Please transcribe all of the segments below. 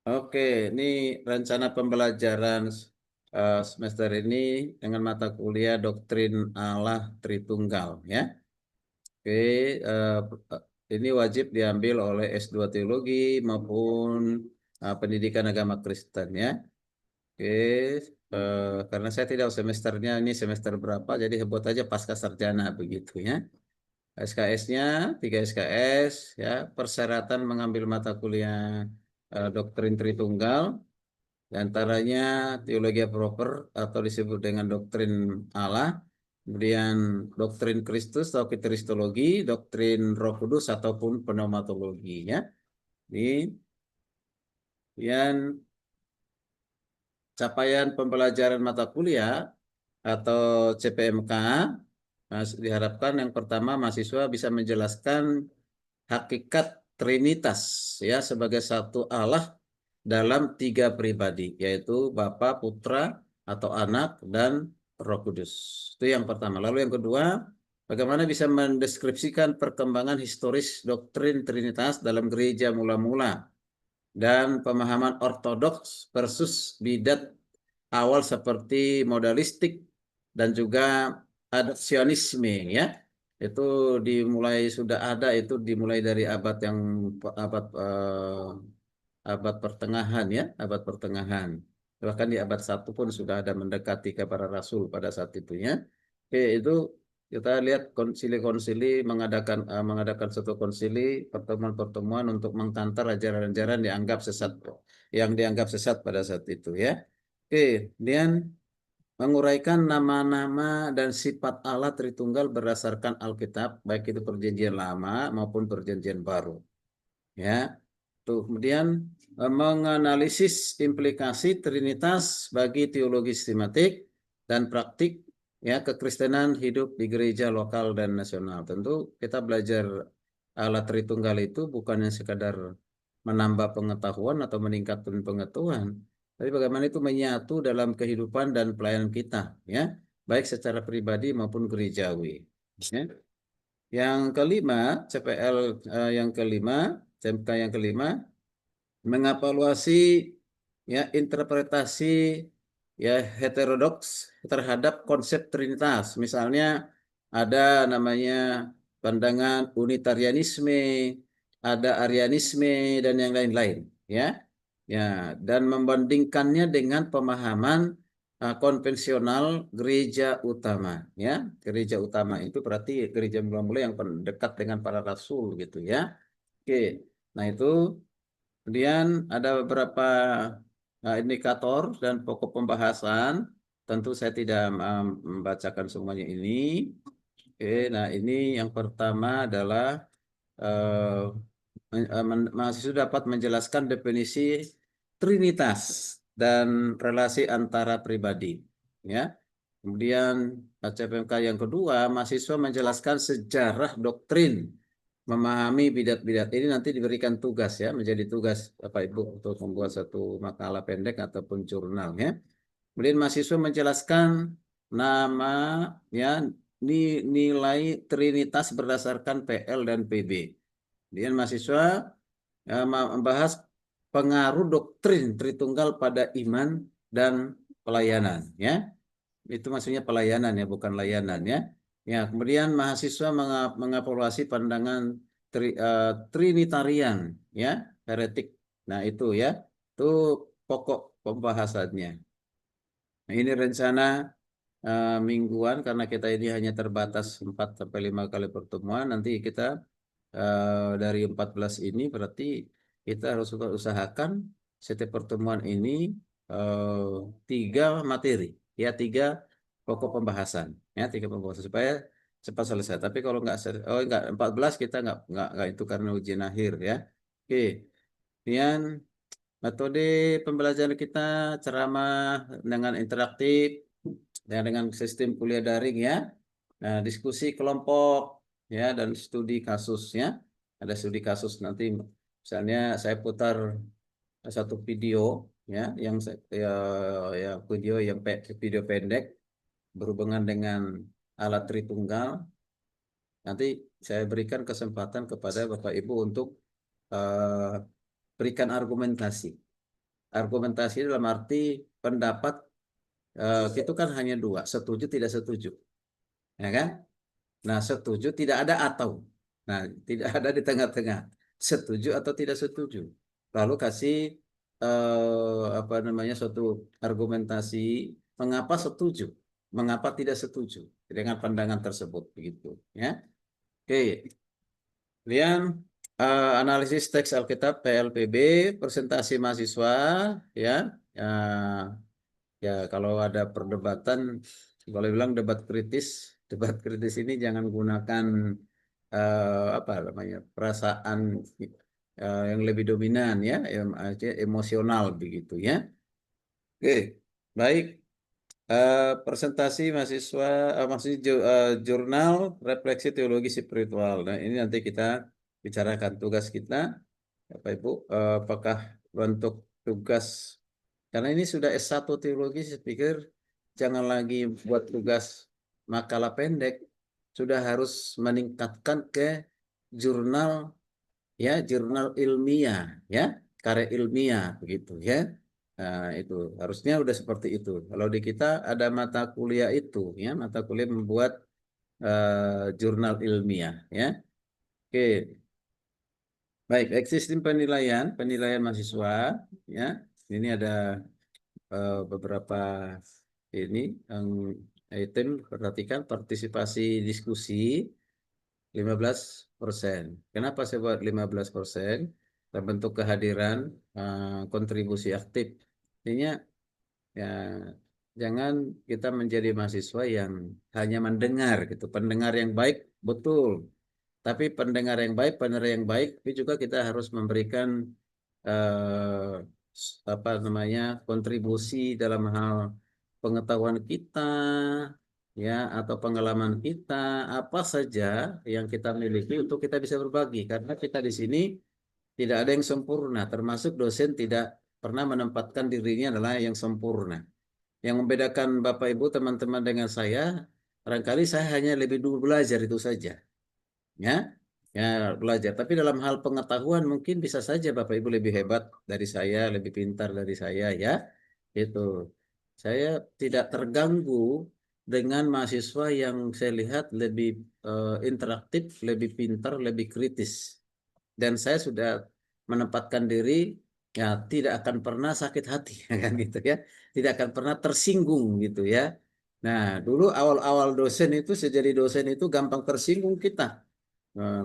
Oke, ini rencana pembelajaran semester ini dengan mata kuliah Doktrin Allah Tritunggal ya. Oke, ini wajib diambil oleh S2 Teologi maupun Pendidikan Agama Kristen ya. Oke, karena saya tidak tahu semesternya ini semester berapa, jadi sebut aja pasca sarjana begitu ya. SKS-nya 3 SKS ya, persyaratan mengambil mata kuliah Doktrin Tritunggal. Di antaranya teologi proper atau disebut dengan doktrin Allah, kemudian doktrin Kristus atau kristologi, doktrin Roh Kudus ataupun pneumatologi ya. Ini kemudian capaian pembelajaran mata kuliah atau CPMK diharapkan yang pertama mahasiswa bisa menjelaskan hakikat Trinitas ya sebagai satu Allah dalam tiga pribadi, yaitu Bapa, Putra atau Anak dan Roh Kudus. Itu yang pertama. Lalu yang kedua, bagaimana bisa mendeskripsikan perkembangan historis doktrin Trinitas dalam gereja mula-mula dan pemahaman ortodoks versus bidat awal seperti modalistik dan juga adopsionisme ya. Itu sudah ada itu dimulai dari abad abad pertengahan ya, abad pertengahan. Bahkan di abad 1 pun sudah ada mendekati kepada Rasul pada saat itu ya. Oke, itu kita lihat konsili-konsili mengadakan suatu konsili pertemuan-pertemuan untuk mengkantar ajaran-ajaran yang dianggap sesat pada saat itu ya. Oke, kemudian menguraikan nama-nama dan sifat Allah Tritunggal berdasarkan Alkitab, baik itu Perjanjian Lama maupun Perjanjian Baru. Ya, tuh kemudian menganalisis implikasi Trinitas bagi teologi sistematik dan praktik ya kekristenan hidup di gereja lokal dan nasional. Tentu kita belajar Allah Tritunggal itu bukan yang sekadar menambah pengetahuan atau meningkatkan pengetahuan, tapi bagaimana itu menyatu dalam kehidupan dan pelayanan kita, ya, baik secara pribadi maupun gerejawi. Ya. Yang kelima, CPL yang kelima, CMK yang kelima, mengevaluasi ya interpretasi ya heterodoks terhadap konsep Trinitas. Misalnya ada namanya pandangan unitarianisme, ada arianisme dan yang lain-lain, ya. Ya, dan membandingkannya dengan pemahaman konvensional gereja utama, ya. Gereja utama itu berarti gereja mula-mula yang dekat dengan para rasul gitu ya. Oke. Nah, itu kemudian ada beberapa indikator dan pokok pembahasan. Tentu saya tidak membacakan semuanya ini. Oke, nah ini yang pertama adalah mahasiswa dapat menjelaskan definisi trinitas dan relasi antara pribadi. Ya. Kemudian CPMK yang kedua, mahasiswa menjelaskan sejarah doktrin memahami bidat-bidat ini nanti diberikan tugas ya, menjadi tugas Bapak Ibu untuk membuat satu makalah pendek ataupun jurnal ya. Kemudian mahasiswa menjelaskan nama ya nilai Trinitas berdasarkan PL dan PB. Kemudian mahasiswa membahas pengaruh doktrin Tritunggal pada iman dan pelayanan ya. Itu maksudnya pelayanan ya, bukan layanan ya. Ya, kemudian mahasiswa mengevaluasi pandangan Trinitarian ya, heretik. Nah, itu ya. Itu pokok pembahasannya. Nah, ini rencana mingguan karena kita ini hanya terbatas 4 sampai 5 kali pertemuan. Nanti kita dari 14 ini berarti kita harus usahakan setiap pertemuan ini eh, 3 materi, ya 3 pokok pembahasan, ya 3 pembahasan supaya cepat selesai. Tapi kalau enggak 14 kita enggak itu karena ujian akhir ya. Oke, kemudian metode pembelajaran kita ceramah dengan interaktif dan dengan sistem kuliah daring ya. Nah, diskusi kelompok ya dan studi kasus ya. Ada studi kasus nanti misalnya saya putar satu video ya ya video pendek berhubungan dengan alat Tritunggal. Nanti saya berikan kesempatan kepada Bapak Ibu untuk berikan argumentasi argumentasi dalam arti pendapat itu kan hanya dua, setuju tidak setuju, ya kan? Nah, setuju tidak ada atau, nah tidak ada di tengah-tengah, setuju atau tidak setuju. Lalu kasih apa namanya suatu argumentasi mengapa setuju, mengapa tidak setuju dengan pandangan tersebut, begitu, ya. Oke, kemudian analisis teks Alkitab PLPB, presentasi mahasiswa, ya. Ya, kalau ada perdebatan, boleh bilang debat kritis. Debat kritis ini jangan gunakan apa namanya perasaan yang lebih dominan, ya, emosional begitu, ya. Oke, baik. Presentasi mahasiswa, maksudnya jurnal refleksi teologi spiritual. Nah, ini nanti kita bicarakan tugas kita, Bapak Ibu. Apakah bentuk tugas, karena ini sudah S1 teologi, saya pikir jangan lagi buat tugas makalah pendek, sudah harus meningkatkan ke jurnal, ya, jurnal ilmiah, ya, karya ilmiah begitu, ya. Nah, itu harusnya udah seperti itu. Kalau di kita ada mata kuliah itu, ya, mata kuliah membuat jurnal ilmiah, ya. Oke, baik. Sistem penilaian, penilaian mahasiswa, ya. Ini ada beberapa ini yang item, perhatikan partisipasi diskusi 15%. Kenapa saya buat 15%? Dalam bentuk kehadiran, kontribusi aktif. Intinya, ya, jangan kita menjadi mahasiswa yang hanya mendengar gitu. Pendengar yang baik betul, tapi pendengar yang baik, penerima yang baik, tapi juga kita harus memberikan apa namanya kontribusi dalam hal pengetahuan kita, ya, atau pengalaman kita, apa saja yang kita miliki untuk kita bisa berbagi, karena kita di sini tidak ada yang sempurna, termasuk dosen tidak pernah menempatkan dirinya adalah yang sempurna. Yang membedakan Bapak Ibu teman-teman dengan saya, barangkali saya hanya lebih dulu belajar, itu saja, ya, ya, belajar. Tapi dalam hal pengetahuan mungkin bisa saja Bapak Ibu lebih hebat dari saya, lebih pintar dari saya, ya. Itu saya tidak terganggu dengan mahasiswa yang saya lihat lebih interaktif, lebih pintar, lebih kritis. Dan saya sudah menempatkan diri, ya, tidak akan pernah sakit hati kan gitu, ya. Tidak akan pernah tersinggung gitu, ya. Nah, dulu awal-awal dosen itu, sejadi dosen itu gampang tersinggung kita.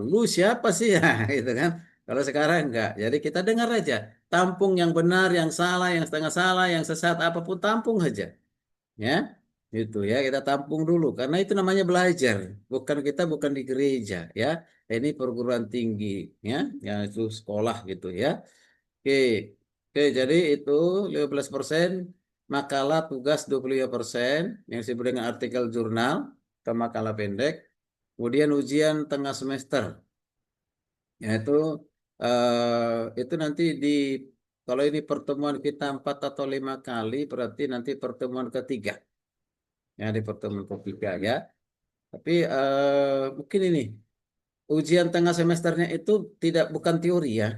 Lu siapa sih ya gitu kan. Kalau sekarang enggak. Jadi kita dengar aja. Tampung yang benar, yang salah, yang setengah salah, yang sesat, apapun tampung aja. Ya. Itu, ya, kita tampung dulu karena itu namanya belajar. Bukan, kita bukan di gereja, ya. Ini perguruan tinggi, ya. Ya, itu sekolah gitu, ya. Oke. Oke, jadi itu 15%, makalah tugas 25% yang disebut dengan artikel jurnal atau makalah pendek. Kemudian ujian tengah semester, yaitu itu nanti di, kalau ini pertemuan kita 4 atau 5 kali, berarti nanti pertemuan ketiga, ya, di pertemuan ketiga, ya. Tapi mungkin ini ujian tengah semesternya itu tidak, bukan teori, ya,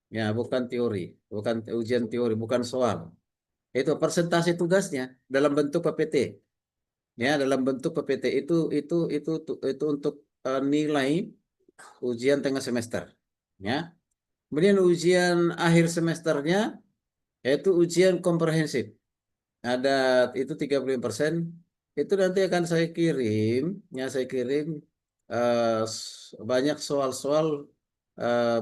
ya, bukan teori, bukan ujian teori, bukan soal. Itu presentasi tugasnya dalam bentuk PPT, ya, dalam bentuk PPT itu untuk nilai ujian tengah semester, ya. Kemudian ujian akhir semesternya yaitu ujian komprehensif. Ada itu 35%. Itu nanti akan saya kirim, ya, saya kirim banyak soal-soal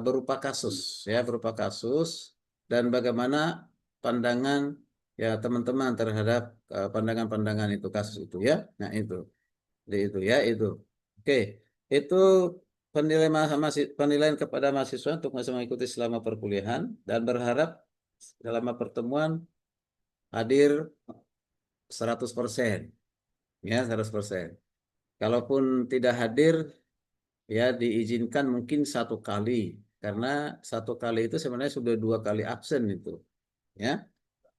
berupa kasus, ya, berupa kasus, dan bagaimana pandangan, ya, teman-teman terhadap pandangan-pandangan itu, kasus itu, ya. Nah, itu. Jadi itu, ya, itu. Oke, itu penilaian kepada mahasiswa untuk masih mengikuti selama perkuliahan, dan berharap selama pertemuan hadir 100%, ya, 100%. Kalaupun tidak hadir, ya, diizinkan mungkin 1 kali, karena 1 kali itu sebenarnya sudah 2 kali absen itu, ya.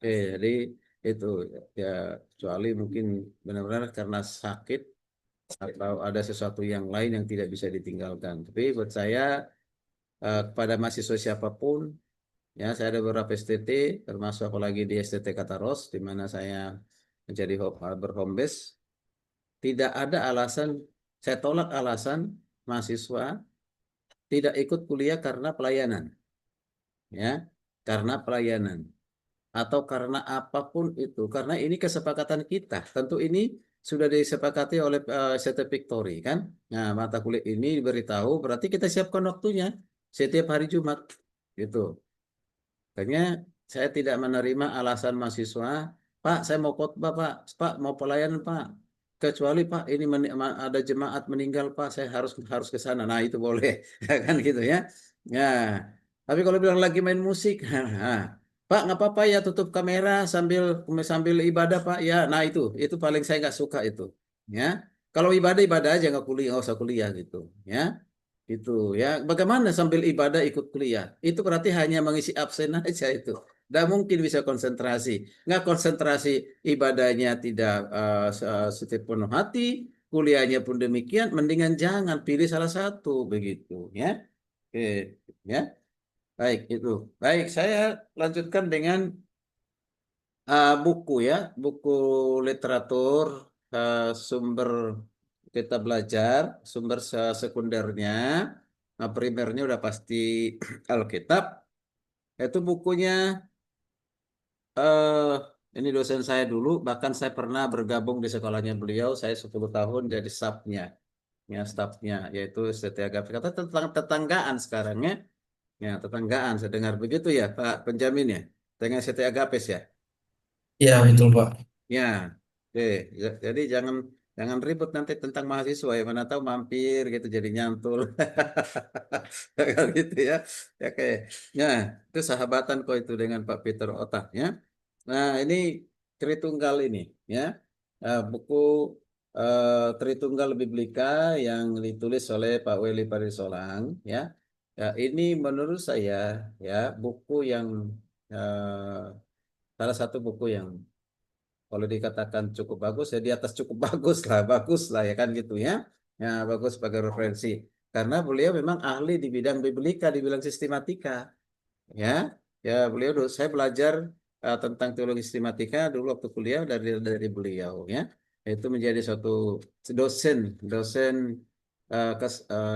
Jadi itu, ya, kecuali mungkin benar-benar karena sakit atau ada sesuatu yang lain yang tidak bisa ditinggalkan. Tapi buat saya, kepada mahasiswa siapapun, Ya, saya ada beberapa STT, termasuk apalagi di STT Kataros, di mana saya menjadi berhome base. Tidak ada alasan, saya tolak alasan mahasiswa tidak ikut kuliah karena pelayanan, ya, karena pelayanan atau karena apapun itu, karena ini kesepakatan kita. Tentu ini sudah disepakati oleh ST Victory, kan? Nah, mata kuliah ini diberitahu, berarti kita siapkan waktunya setiap hari Jumat, gitu. Makanya saya tidak menerima alasan mahasiswa, Pak, saya mau khotbah, Pak, Pak mau pelayanan, Pak. Kecuali Pak, ini ada jemaat meninggal, Pak, saya harus harus ke sana. Nah, itu boleh, kan gitu ya. Nah, tapi kalau bilang lagi main musik, nah, Pak, nggak apa-apa ya, tutup kamera sambil sambil ibadah, Pak. Ya, nah itu paling saya nggak suka itu. Ya, kalau ibadah ibadah aja nggak kuliah, nggak usah kuliah gitu. Ya. Itu ya, bagaimana sambil ibadah ikut kuliah? Itu berarti hanya mengisi absen aja itu. Tidak mungkin bisa konsentrasi. Nggak konsentrasi, ibadahnya tidak sepenuh hati, kuliahnya pun demikian. Mendingan jangan pilih salah satu begitu, ya. Oke, ya. Baik itu. Baik, saya lanjutkan dengan buku ya, buku literatur sumber kita belajar, sumber sekundernya. Nah, primernya udah pasti Alkitab. Itu bukunya eh ini dosen saya dulu, bahkan saya pernah bergabung di sekolahnya beliau, saya 10 tahun jadi staffnya, ya staffnya, yaitu STT Agapit. Kata tentang tetanggaan sekarang ya. Ya, tetanggaan, saya dengar begitu ya, Pak Penjamin ya. Dengan STT Agapes ya. Ya, betul Pak. Ya, oke. Jadi jangan jangan ribut nanti tentang mahasiswa ya, mana tahu mampir gitu jadi nyantul. Kalau gitu ya. Ya, oke. Ya, itu sahabatan kok itu dengan Pak Peter Otak ya. Nah, ini Tritunggal ini ya. Buku Tritunggal Biblika yang ditulis oleh Pak Weli Parisolang ya. Ya, ini menurut saya ya buku yang salah satu buku yang kalau dikatakan cukup bagus ya di atas cukup bagus lah ya kan gitu ya. Ya bagus sebagai referensi. Karena beliau memang ahli di bidang biblika, di bidang sistematika, ya. Ya beliau dulu saya belajar tentang teologi sistematika dulu waktu kuliah dari beliau ya. Itu menjadi suatu dosen dosen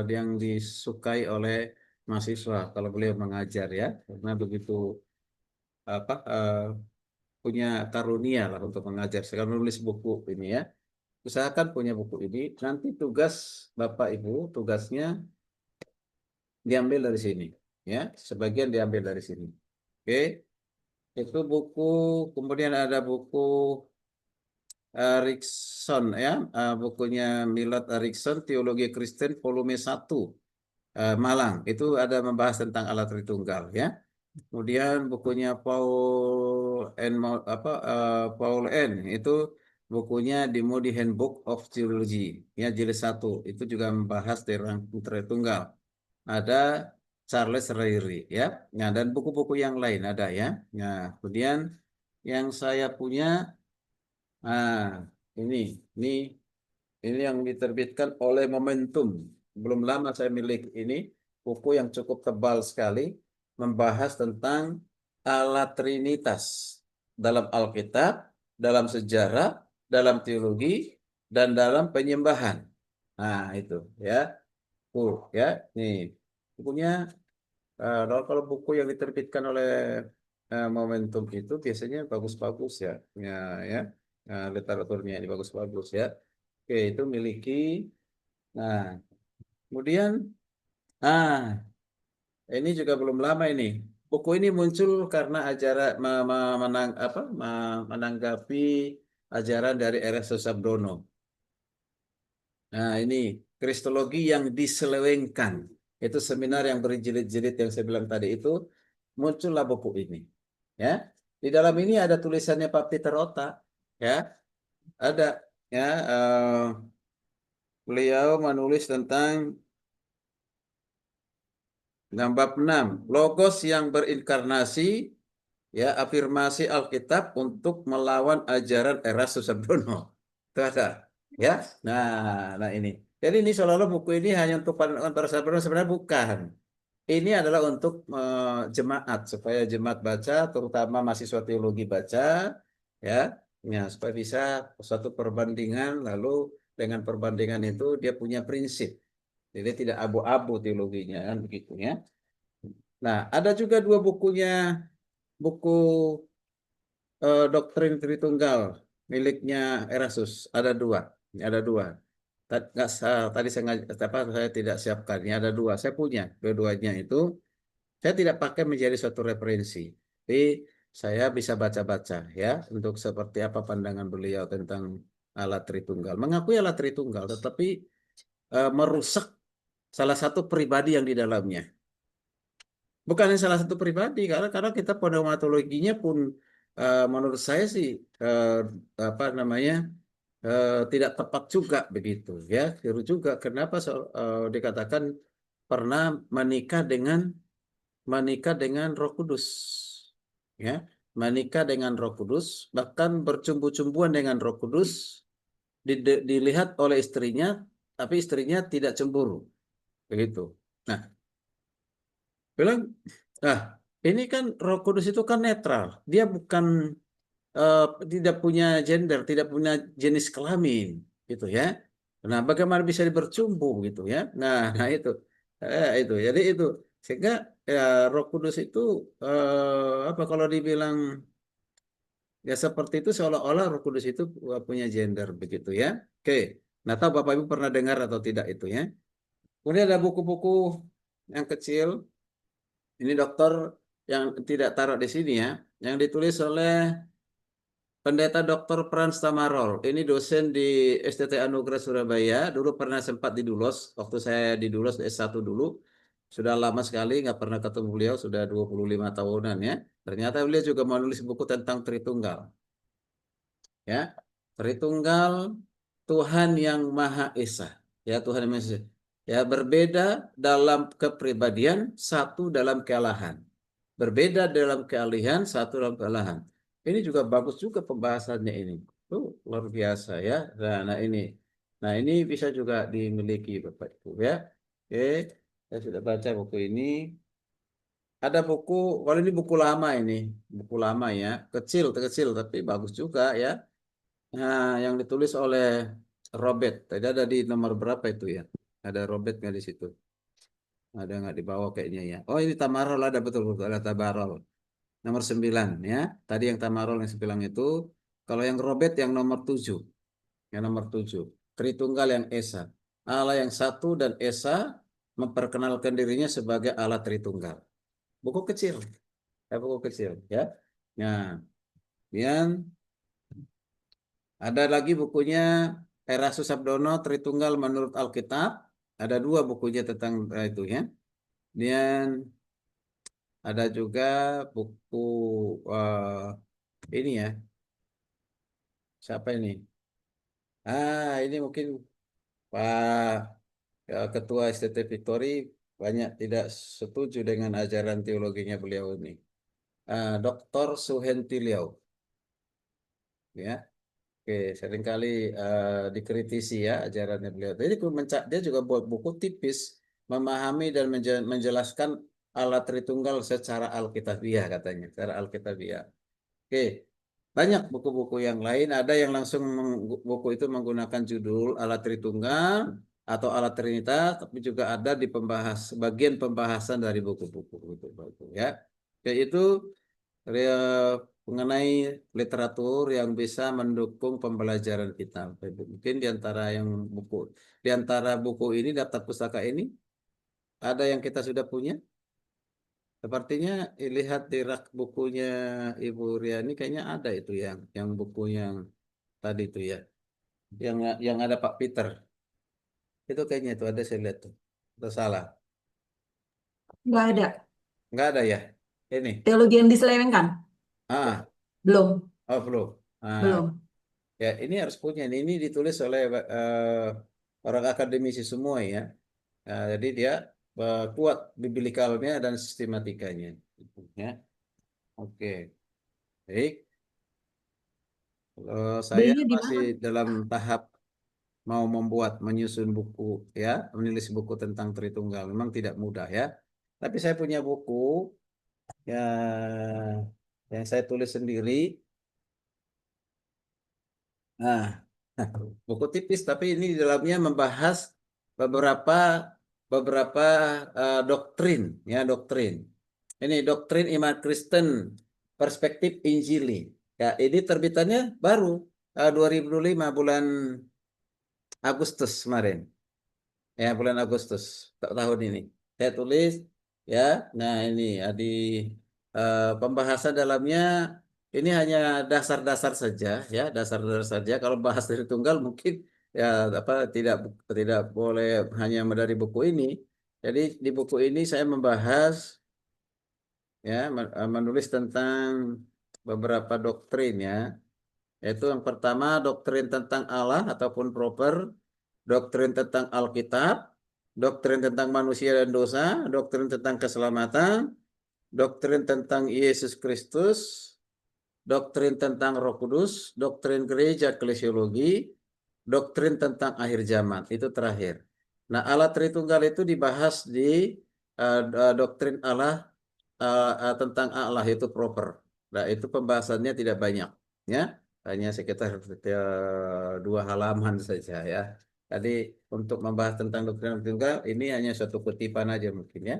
yang disukai oleh mahasiswa kalau beliau mengajar ya. Karena begitu apa punya karunia lah untuk mengajar. Sekarang menulis buku ini ya. Usahakan punya buku ini. Nanti tugas Bapak Ibu, tugasnya diambil dari sini. Ya, sebagian diambil dari sini. Oke, itu buku. Kemudian ada buku Erikson ya, bukunya Milot Erikson, Teologi Kristen Volume 1, Malang. Itu ada membahas tentang alat Tritunggal ya. Kemudian bukunya Paul N itu bukunya The Moody Handbook of Theology ya jilid 1 itu juga membahas tentang Tritunggal. Ada Charles Ryrie ya. Nah, dan buku-buku yang lain ada ya. Nah, kemudian yang saya punya ah ini ini ini yang diterbitkan oleh Momentum. Belum lama saya milik ini buku yang cukup tebal sekali membahas tentang alat Trinitas dalam Alkitab, dalam sejarah, dalam teologi, dan dalam penyembahan. Nah, itu ya. Ya. Nih. Bukunya kalau buku yang diterbitkan oleh Momentum itu biasanya bagus-bagus ya. Ya, ya. Literaturnya ini bagus-bagus ya. Oke, itu miliki. Nah, kemudian, ini juga belum lama ini. Buku ini muncul karena ajaran menanggapi ajaran dari Erastus Sabdono. Nah, ini Kristologi yang diselewengkan. Itu seminar yang berjilid-jilid yang saya bilang tadi itu muncullah buku ini. Ya, di dalam ini ada tulisannya Pak Peter Ota. Ya, ada. Ya, beliau menulis tentang bab 6, logos yang berinkarnasi, ya afirmasi Alkitab untuk melawan ajaran Erastus Sabdono. Itu ada, ya. Nah, nah ini. Jadi ini seolah-olah buku ini hanya untuk pandangan para Sabdono sebenarnya bukan. ini adalah untuk jemaat supaya jemaat baca, terutama mahasiswa teologi baca, ya, ya supaya bisa suatu perbandingan, lalu dengan perbandingan itu dia punya prinsip, jadi tidak abu-abu teologinya kan begitu ya. Nah, ada juga dua bukunya, buku Doktrin Tritunggal miliknya Erasus, ada dua. Tadi saya saya tidak siapkan. Ini ada dua. Saya punya dua-duanya itu. Saya tidak pakai menjadi suatu referensi, tapi saya bisa baca-baca ya untuk seperti apa pandangan beliau tentang alat Tritunggal. Mengakui alat Tritunggal, tetapi merusak salah satu pribadi yang di dalamnya. Bukan hanya salah satu pribadi, karena kita pneumatologinya pun menurut saya sih apa namanya tidak tepat juga begitu ya, keliru juga. Kenapa dikatakan pernah menikah dengan Roh Kudus, ya, menikah dengan Roh Kudus, bahkan bercumbu-cumbuan dengan Roh Kudus, dilihat oleh istrinya, tapi istrinya tidak cemburu, begitu. Nah, bilang, nah ini kan Roh Kudus itu kan netral, dia bukan eh, tidak punya gender, tidak punya jenis kelamin, gitu ya. Nah, bagaimana bisa bercumbu gitu ya? Nah itu, jadi itu sehingga ya Roh Kudus itu apa kalau dibilang ya seperti itu seolah-olah Roh Kudus itu punya gender begitu ya. Oke, nah tahu Bapak Ibu pernah dengar atau tidak itu ya? Kemudian ada buku-buku yang kecil, ini dokter yang tidak taruh di sini ya, yang ditulis oleh Pendeta Dr. Frans Tamarol. Ini dosen di STT Anugerah Surabaya. Dulu pernah sempat di Dulos. Waktu saya di Dulos S1 dulu. Sudah lama sekali nggak pernah ketemu beliau. Sudah 25 tahunan ya. Ternyata beliau juga menulis buku tentang Tritunggal. Ya, Tritunggal Tuhan yang Maha Esa. Ya, Tuhan yang Maha Esa. Ya, berbeda dalam kepribadian, satu dalam kealahan. Berbeda dalam kealihan, satu dalam kealahan. Ini juga bagus juga pembahasannya ini. Luar biasa ya. Nah ini bisa juga dimiliki Bapak Ibu ya. Oke, saya sudah baca buku ini. Ada buku, kalau ini buku lama ya, kecil, kecil tapi bagus juga ya. Nah, yang ditulis oleh Robert. Tadi ada di nomor berapa itu ya? Ada Robert nggak di situ? Ada nggak di bawah kayaknya ya? Oh ini Tamarol, ada betul betul ada Tamarol. Nomor 9 ya. Tadi yang Tamarol yang 9 itu. Kalau yang Robert yang nomor 7. Yang nomor 7. Tritunggal yang Esa. Allah yang satu dan Esa memperkenalkan dirinya sebagai Allah Tritunggal. Buku kecil. Buku kecil ya. Nah, kemudian ada lagi bukunya Erasus Sabdono Tritunggal menurut Alkitab. Ada dua bukunya tentang itu ya. Kemudian ada juga buku ini ya. Siapa ini? Ini mungkin Pak Ketua STT Victory banyak tidak setuju dengan ajaran teologinya beliau ini. Dr. Suhenti Liau, ya. Oke, seringkali dikritisi ya ajarannya beliau. Jadi dia juga buat buku tipis memahami dan menjelaskan alat Tritunggal secara Alkitabiah katanya, secara Alkitabiah. Oke, banyak buku-buku yang lain. Ada yang langsung buku itu menggunakan judul alat Tritunggal atau alat Trinitas, tapi juga ada di bagian pembahasan dari buku-buku itu, ya. Yaitu mengenai literatur yang bisa mendukung pembelajaran kita. Mungkin di antara buku ini, daftar pustaka ini, ada yang kita sudah punya. Sepertinya lihat di rak bukunya Ibu Riani kayaknya ada itu yang buku yang tadi itu ya. Yang ada Pak Peter. Itu kayaknya itu ada saya lihat tuh. Atau salah? Nggak ada. Nggak ada ya? Ini. Teologi yang diselewengkan? Ah, Belum. belum. Belum. Ya, ini harus punya. Ini ditulis oleh orang akademisi semua ya. Jadi dia kuat biblikalnya dan sistematikanya. Ya, oke. Baik. Saya Belinya di masih mana? dalam tahap menyusun buku ya, menulis buku tentang Tritunggal. Memang tidak mudah ya. Tapi saya punya buku ya yang saya tulis sendiri. Nah, buku tipis tapi ini di dalamnya membahas beberapa beberapa doktrin, ya doktrin. Ini doktrin iman Kristen, perspektif Injili. Ya, ini terbitannya baru 2005 bulan Agustus kemarin. Ya, bulan Agustus tahun ini. Saya tulis ya. Nah, ini di pembahasan dalamnya ini hanya dasar-dasar saja ya, dasar-dasar saja. Kalau bahas dari tunggal mungkin ya apa tidak boleh hanya dari buku ini. Jadi di buku ini saya membahas ya menulis tentang beberapa doktrin ya. Yaitu yang pertama doktrin tentang Allah ataupun proper, doktrin tentang Alkitab, doktrin tentang manusia dan dosa, doktrin tentang keselamatan, doktrin tentang Yesus Kristus, doktrin tentang Roh Kudus, doktrin gereja eklesiologi, doktrin tentang akhir zaman. Itu terakhir. Nah, Allah Tritunggal itu dibahas di doktrin Allah tentang Allah itu proper. Nah, itu pembahasannya tidak banyak, ya, hanya sekitar 2 halaman saja ya. Tadi untuk membahas tentang doktrin tunggal ini hanya suatu kutipan aja mungkin ya.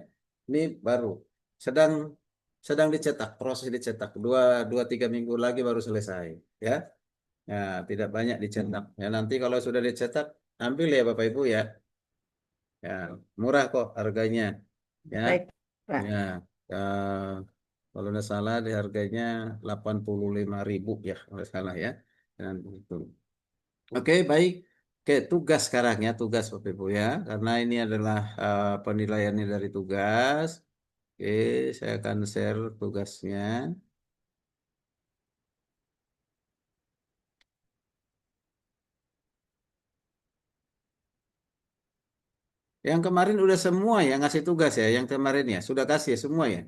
Ini baru sedang sedang dicetak, proses dicetak 2-3 minggu lagi baru selesai ya. Ya, tidak banyak dicetak. Ya, nanti kalau sudah dicetak ambil ya Bapak Ibu ya. Ya, murah kok harganya. Ya. Baik, Pak. Ya, eh, kalau nggak salah di harganya 85.000 ya, kalau nggak salah ya. Dan itu. Oke, baik. Oke, tugas sekarang ya, tugas Bapak Ibu ya. Karena ini adalah penilaiannya dari tugas. Oke, saya akan share tugasnya. Yang kemarin udah semua ya ngasih tugas ya, yang kemarin ya. Sudah kasih ya semua ya?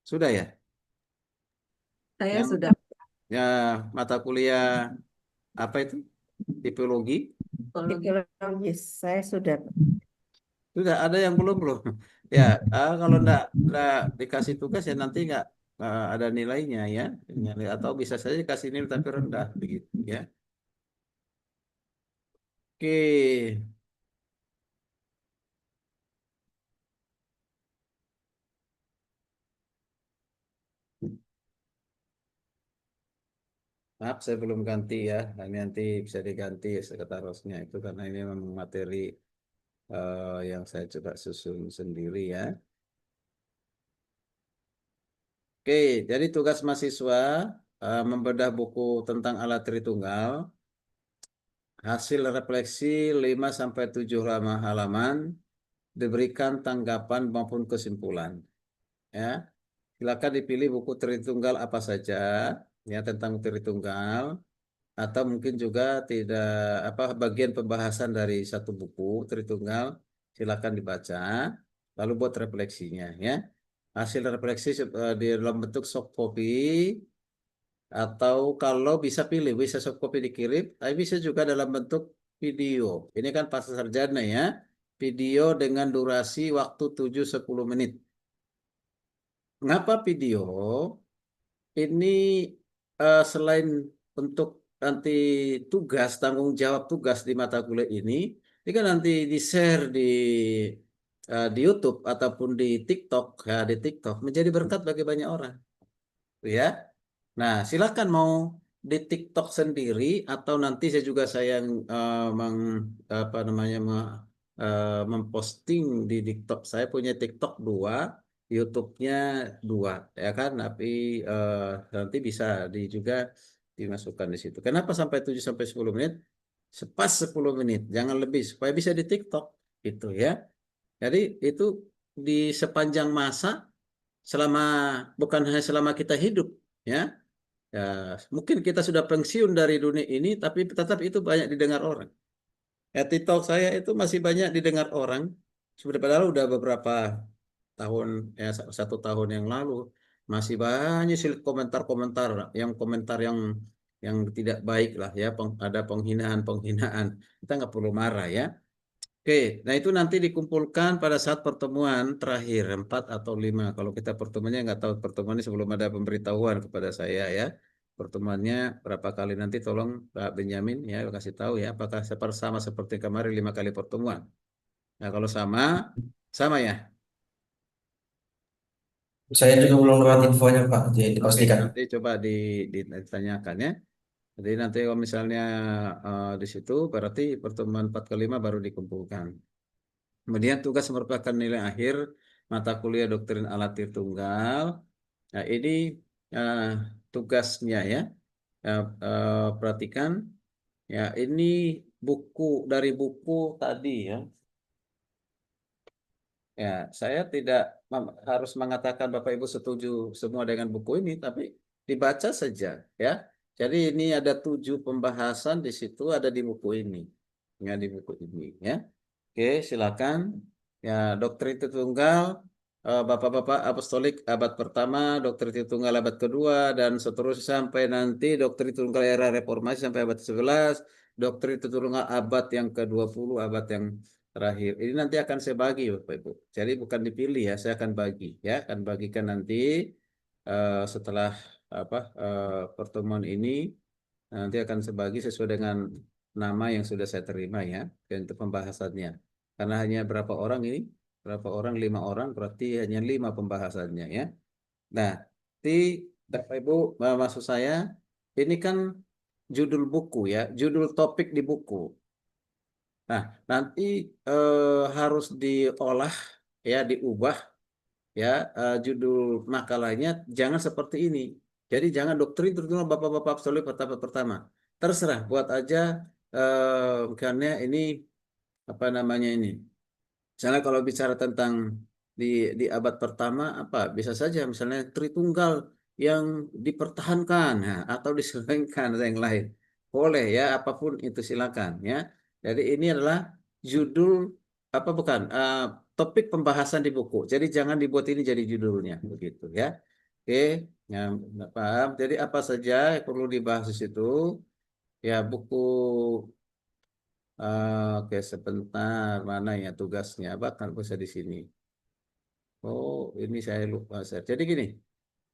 Sudah ya? Saya Yang sudah ya mata kuliah apa itu? Tipologi. psikologis, saya sudah. Sudah ada yang belum belum. Ya, kalau enggak dikasih tugas ya nanti enggak ada nilainya ya. Nilai atau bisa saja dikasih nilai tapi rendah begitu ya. Oke. Maaf saya belum ganti ya. Ini nanti bisa diganti sekretarisnya itu karena ini memang materi yang saya coba susun sendiri ya. Oke, jadi tugas mahasiswa membedah buku tentang alat Tritunggal. Hasil refleksi 5-7 halaman diberikan tanggapan maupun kesimpulan. Ya, silakan dipilih buku Tritunggal apa saja ya tentang Tritunggal atau mungkin juga tidak apa bagian pembahasan dari satu buku Tritunggal silakan dibaca lalu buat refleksinya ya. Hasil refleksi di dalam bentuk soft copy atau kalau bisa pilih bisa soft copy dikirim, tapi bisa juga dalam bentuk video. Ini kan pasca sarjana ya. Video dengan durasi waktu 7-10 menit. Mengapa video? Ini selain untuk nanti tugas, tanggung jawab tugas di mata kuliah ini kan nanti di-share di YouTube ataupun di TikTok, ya di TikTok menjadi berkat bagi banyak orang, ya. Nah, silakan mau di TikTok sendiri atau nanti saya apa namanya memposting di TikTok. Saya punya TikTok 2, YouTube-nya 2, ya kan? Tapi nanti bisa juga dimasukkan di situ. Kenapa sampai 7-10 menit? Pas 10 menit, jangan lebih supaya bisa di TikTok gitu ya. Jadi itu di sepanjang masa selama bukan hanya selama kita hidup ya. Ya, mungkin kita sudah pensiun dari dunia ini, tapi tetap itu banyak didengar orang. Ya, TikTok saya itu masih banyak didengar orang. Sudah padahal udah beberapa tahun, ya 1 tahun yang lalu, masih banyak sih komentar-komentar, komentar yang tidak baik lah ya, ada penghinaan-penghinaan. Kita nggak perlu marah ya. Oke, Oke, nah itu nanti dikumpulkan pada saat pertemuan terakhir 4 atau 5. Kalau kita pertemuannya nggak tahu pertemuannya sebelum ada pemberitahuan kepada saya ya. Pertemuannya berapa kali nanti tolong Pak Benyamin ya kasih tahu ya. Apakah sama seperti kemarin 5 kali pertemuan. Nah kalau sama, sama ya. Saya juga belum dapat infonya Pak, jadi Oke, dipastikan. nanti coba ditanyakan ya. Jadi nanti kalau misalnya di situ berarti pertemuan 4 ke 5 baru dikumpulkan. Kemudian tugas merupakan nilai akhir mata kuliah doktrin alat Tritunggal. Nah, ini eh, tugasnya ya. Perhatikan ya ini buku dari buku tadi ya. Ya, saya tidak harus mengatakan Bapak Ibu setuju semua dengan buku ini, tapi dibaca saja ya. Jadi ini ada 7 pembahasan di situ ada di buku ini. Ya, di buku ini ya. Oke, silakan. Ya, doktrin Tritunggal, Bapak-bapak Apostolik abad pertama, doktrin Tritunggal abad kedua, dan seterusnya sampai nanti doktrin Tritunggal era Reformasi sampai abad 11, doktrin Tritunggal abad yang ke-20, abad yang terakhir. Ini nanti akan saya bagi, Bapak Ibu. Jadi bukan dipilih ya, saya akan bagi ya, akan bagikan nanti setelah pertemuan ini. Nanti akan saya bagi sesuai dengan nama yang sudah saya terima ya, untuk pembahasannya. Karena hanya berapa orang ini? Berapa orang? 5 orang, berarti hanya 5 pembahasannya ya. Nah, di Bapak Ibu, maksud saya, ini kan judul buku ya, judul topik di buku. Nah, nanti harus diolah ya, diubah ya, judul makalahnya jangan seperti ini. Jadi jangan doktrin terutama bapak-bapak absolut pertama. Terserah buat aja karena ini apa namanya ini. Misalnya kalau bicara tentang di abad pertama apa bisa saja misalnya Tritunggal yang dipertahankan nah, atau diselewengkan atau yang lain. Boleh ya apapun itu silakan ya. Jadi ini adalah judul apa bukan topik pembahasan di buku. Jadi jangan dibuat ini jadi judulnya begitu ya. Oke, ya, paham. Jadi apa saja yang perlu dibahas di situ? Ya buku oke, sebentar. Mana ya tugasnya? Bahkan bisa di sini. Oh, ini saya lupa. Jadi gini,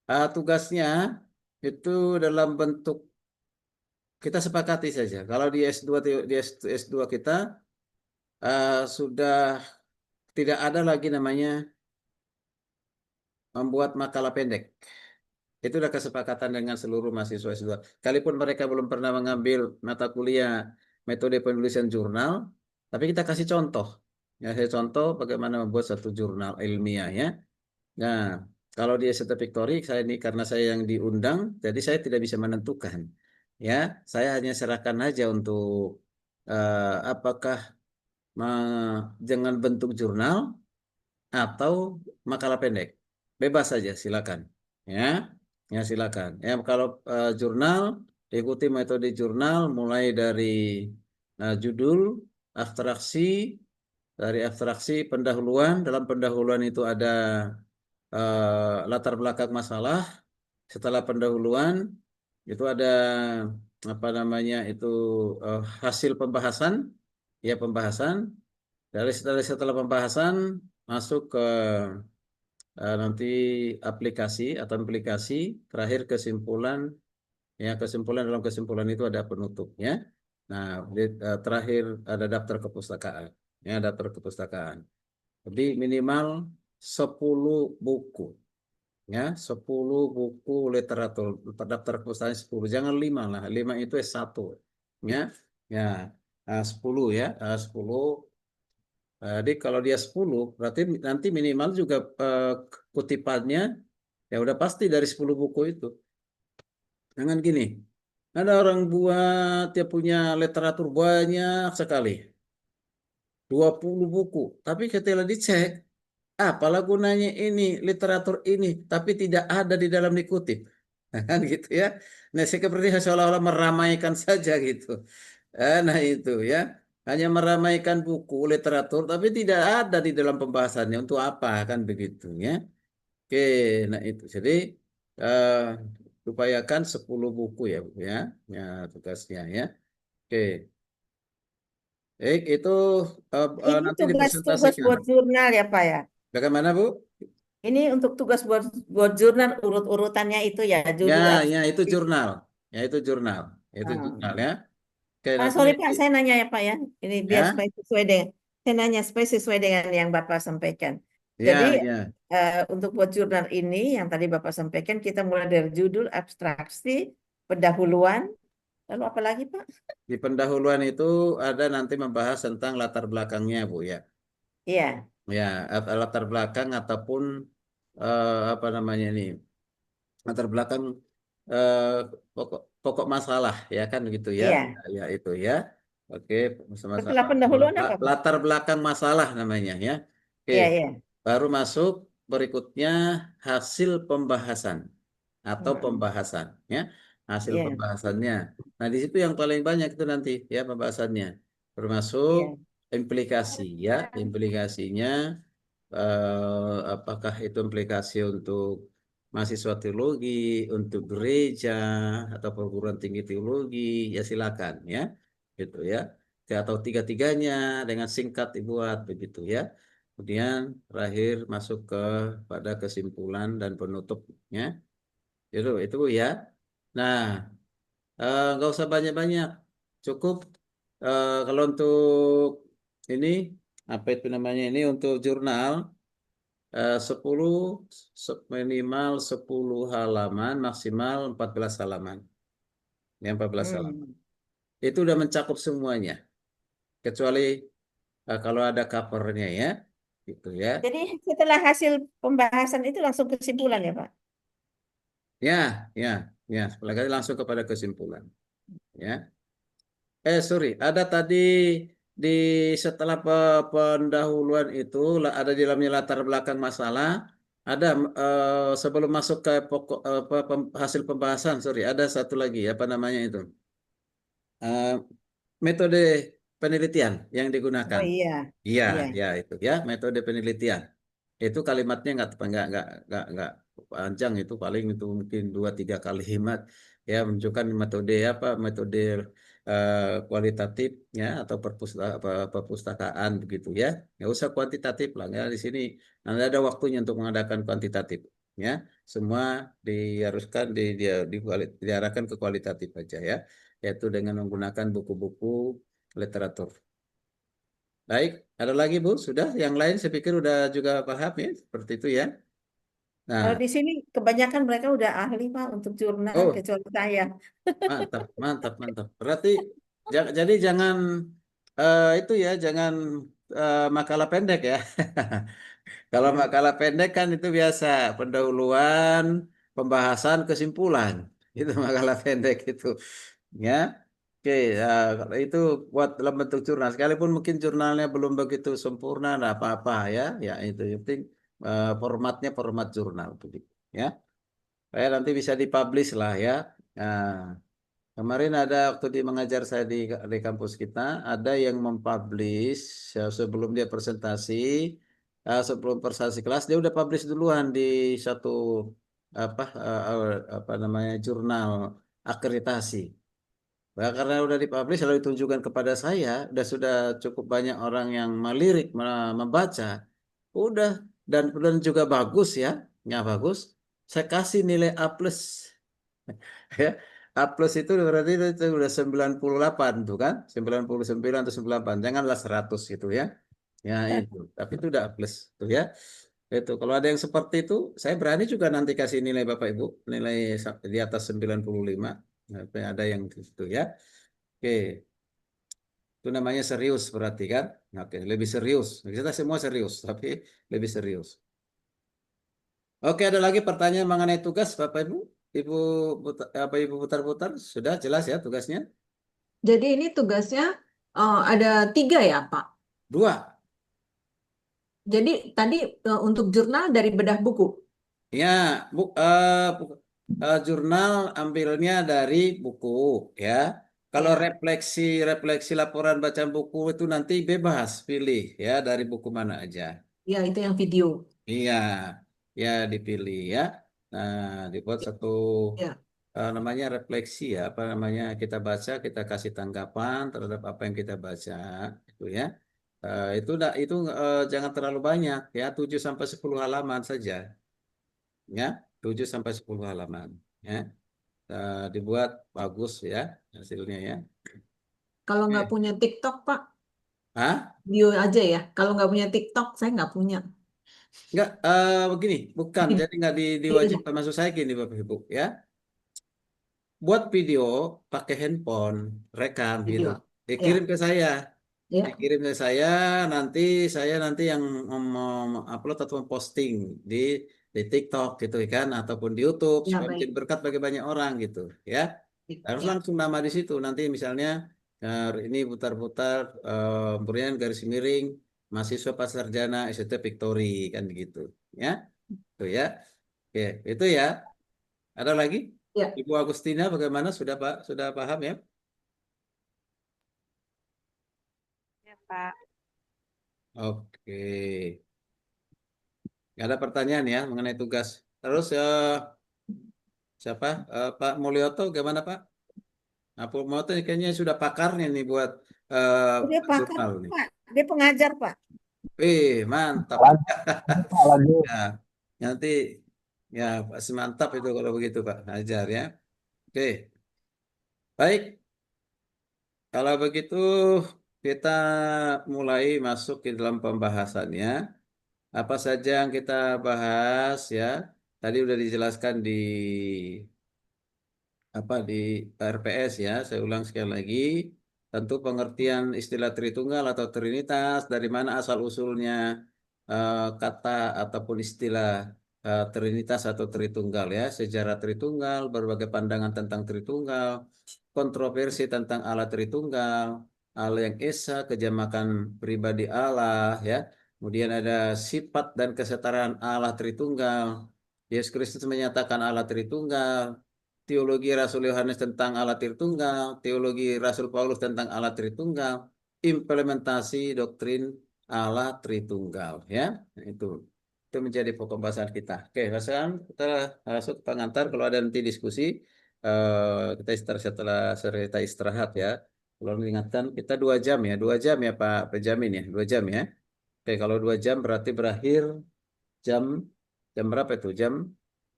tugasnya itu dalam bentuk kita sepakati saja. Kalau di S2 di S2 kita sudah tidak ada lagi namanya membuat makalah pendek. Itu sudah kesepakatan dengan seluruh mahasiswa S2. Kalaupun mereka belum pernah mengambil mata kuliah metode penulisan jurnal, tapi kita kasih contoh. Ya, saya contoh bagaimana membuat satu jurnal ilmiah ya. Nah, kalau di S1 Victory, saya ini karena saya yang diundang, jadi saya tidak bisa menentukan. Ya, saya hanya serahkan aja untuk apakah dengan bentuk jurnal atau makalah pendek. Bebas saja, silakan. Ya, ya silakan. Ya, kalau jurnal diikuti metode jurnal mulai dari judul, abstraksi, dari abstraksi pendahuluan. Dalam pendahuluan itu ada latar belakang masalah. Setelah pendahuluan itu ada apa namanya itu hasil pembahasan, ya pembahasan. Setelah pembahasan masuk ke nanti aplikasi atau implikasi, terakhir kesimpulan, ya kesimpulan dalam kesimpulan itu ada penutupnya. Nah, terakhir ada daftar kepustakaan, ya daftar kepustakaan. Jadi minimal 10 buku, ya 10 buku literatur, daftar kepustakaan 10, jangan 5 lah, 5 itu S1, ya, ya 10 ya, 10. Jadi kalau dia 10, berarti nanti minimal juga kutipannya ya udah pasti dari 10 buku itu. Jangan gini, ada orang buat dia punya literatur banyak sekali, 20 buku. Tapi ketika dicek, apalah gunanya ini, literatur ini, tapi tidak ada di dalam dikutip. Kan gitu ya. Nah, seperti seolah-olah meramaikan saja gitu. Nah itu ya, hanya meramaikan buku literatur, tapi tidak ada di dalam pembahasannya untuk apa kan begitu ya. Oke, nah itu. Jadi eh, upayakan 10 buku ya, Bu ya, ya tugasnya ya. Oke, Itu Ini nanti tugas-tugas dipresentasikan. buat jurnal ya Pak ya. Bagaimana, Bu? Ini untuk tugas buat jurnal urut-urutannya itu ya Ya, judul ya itu abstrak. jurnal. Ya itu jurnal. Ya, itu jurnal Hmm. ya. Oke, Pak, nanti sorry Pak, saya nanya ya Pak ya. Ini biar ya. supaya sesuai dengan saya nanya supaya sesuai dengan yang Bapak sampaikan. Jadi Ya, ya. untuk buat jurnal ini yang tadi Bapak sampaikan kita mulai dari judul, abstraksi, pendahuluan, lalu apa lagi Pak? Di pendahuluan itu ada nanti membahas tentang latar belakangnya, Bu ya. Iya, Ya, latar belakang ataupun apa namanya ini? Latar belakang eh, pokok pokok masalah ya kan gitu ya. iya. Ya itu ya. Oke, Setelah masalah pendahuluan apa Pak? latar belakang masalah namanya ya. Oke, Iya, iya. baru masuk berikutnya hasil pembahasan atau Hmm, pembahasan ya. Hasil iya, pembahasannya. Nah, di situ yang paling banyak itu nanti ya pembahasannya. Termasuk iya, implikasi ya, implikasinya apakah itu implikasi untuk mahasiswa teologi, untuk gereja atau perguruan tinggi teologi, ya silakan ya, gitu ya. Atau tiga-tiganya dengan singkat dibuat begitu ya. Kemudian terakhir masuk ke pada kesimpulan dan penutupnya, itu ya. Nah, nggak usah banyak-banyak, cukup kalau untuk ini apa itu namanya ini untuk jurnal. 10 minimal 10 halaman, maksimal 14 halaman. Ya, 14 halaman. hmm. Itu udah mencakup semuanya, kecuali kalau ada covernya ya, gitu ya. Jadi setelah hasil pembahasan itu langsung kesimpulan ya Pak? Ya, ya, ya. Lagi langsung kepada kesimpulan. Ya. Sorry, ada tadi di setelah pendahuluan itu ada di dalamnya latar belakang masalah. Ada sebelum masuk ke pokok hasil pembahasan, sorry, ada satu lagi apa namanya itu? Eh, Metode penelitian yang Oh digunakan. iya, Iya, iya. ya itu ya metode penelitian. Itu kalimatnya nggak panjang, itu paling itu mungkin 2-3 kalimat ya menunjukkan metode apa metode kualitatif ya atau perpustakaan begitu ya. Nggak usah kuantitatif lah ya di sini. Nanti ada waktunya untuk mengadakan kuantitatif ya. Semua diarahkan ke kualitatif aja ya, yaitu dengan menggunakan buku-buku literatur. Baik, ada lagi Bu? Sudah? Yang lain saya pikir udah juga paham ya, seperti itu ya. Kalau Nah, di sini kebanyakan mereka udah ahli Pak untuk jurnal oh kecuali saya. mantap, mantap, mantap. Berarti jadi jangan itu ya, jangan makalah pendek ya. Kalau makalah pendek kan itu biasa, pendahuluan, pembahasan, kesimpulan. Itu makalah pendek itu. Ya. Oke, ya, kalau itu buat dalam bentuk jurnal, sekalipun mungkin jurnalnya belum begitu sempurna, ada apa-apa ya, ya itu yang penting formatnya format jurnal, begitu. Ya, saya nanti bisa dipublish lah ya. Nah, kemarin ada waktu di mengajar saya di kampus kita, ada yang mempublish sebelum dia presentasi, sebelum presentasi kelas dia udah publish duluan di satu apa namanya jurnal akreditasi. Nah, karena udah dipublish lalu ditunjukkan kepada saya, sudah cukup banyak orang yang melirik, membaca, udah dan juga bagus ya, ya bagus. Saya kasih nilai A plus, ya. A plus itu berarti itu udah 98 tuh kan, 99 atau 98, janganlah 100 gitu ya. Ya itu, tapi itu udah A plus tuh ya. Itu kalau ada yang seperti itu, saya berani juga nanti kasih nilai Bapak Ibu, nilai di atas 95. Nah, ada yang gitu ya. Oke, itu namanya serius berarti kan? Oke, lebih serius. Kita semua serius, tapi lebih serius. Oke, ada lagi pertanyaan mengenai tugas, Bapak Ibu? Ibu apa Ibu putar-putar? Sudah jelas ya tugasnya? Jadi ini tugasnya ada 3 ya, Pak. Dua. Jadi tadi untuk jurnal dari bedah buku. Ya, jurnal ambilnya dari buku ya. Kalau Ya, refleksi laporan bacaan buku itu nanti bebas pilih ya dari buku mana aja. ya itu yang video. Iya, ya dipilih ya. Nah, dibuat satu Ya, namanya refleksi ya, apa namanya kita baca, kita kasih tanggapan terhadap apa yang kita baca. gitu ya. Jangan terlalu banyak ya, 7 sampai 10 halaman saja. Ya, 7 sampai 10 halaman ya. Dibuat bagus ya hasilnya ya. Kalau nggak Oke. punya TikTok, Pak, Hah? video aja ya. Kalau nggak punya TikTok, saya nggak punya. Enggak, begini, bukan. Gini, Jadi nggak iya, diwajibkan, masuk saya gini Bapak Ibu ya. Buat video pakai handphone, rekam gitu. video. Dikirim Ya, ke saya. ya, Dikirim ke saya nanti yang upload atau memposting di TikTok gitu kan, ataupun di YouTube ya supaya menjadi baik. berkat bagi banyak orang gitu ya. Harus Ya, langsung nama di situ. Nanti misalnya ini putar-putar berian garis miring mahasiswa pasarjana ST Victory kan gitu ya. Tuh ya. Oke, itu ya. Ada lagi? ya, Ibu Agustina bagaimana? Sudah Pak? Sudah paham ya? Ya, Pak. Oke. Nggak ada pertanyaan ya mengenai tugas. Terus siapa? Pak Mulyoto gimana Pak? Nah, Pak Mulyoto ini kayaknya sudah pakarnya nih buat Dia pakar, jurnal nih. Pak. Dia pengajar, Pak. Mantap. Lanjut. Ya, nanti ya pasti mantap itu kalau begitu Pak. Ajar ya. Oke, baik. Kalau begitu kita mulai masuk ke dalam pembahasannya. Apa saja yang kita bahas ya? Tadi udah dijelaskan di RPS ya. Saya ulang sekali lagi. Tentu pengertian istilah Tritunggal atau Trinitas dari mana asal usulnya kata ataupun istilah Trinitas atau Tritunggal ya. Sejarah Tritunggal, berbagai pandangan tentang Tritunggal, kontroversi tentang Allah Tritunggal, Allah yang Esa, kejamakan pribadi Allah ya. Kemudian ada sifat dan kesetaraan Allah Tritunggal. Yesus Kristus menyatakan Allah Tritunggal. Teologi Rasul Yohanes tentang Allah Tritunggal, teologi Rasul Paulus tentang Allah Tritunggal, implementasi doktrin Allah Tritunggal ya. Nah, itu menjadi pokok bahasan kita. Oke, sekarang kita masuk pengantar. Kalau ada nanti diskusi kita setelah istirahat ya. Kalau mengingatkan kita 2 jam ya, 2 jam ya Pak Pejamin ya, 2 jam ya. Oke, kalau 2 jam berarti berakhir jam jam berapa itu? Jam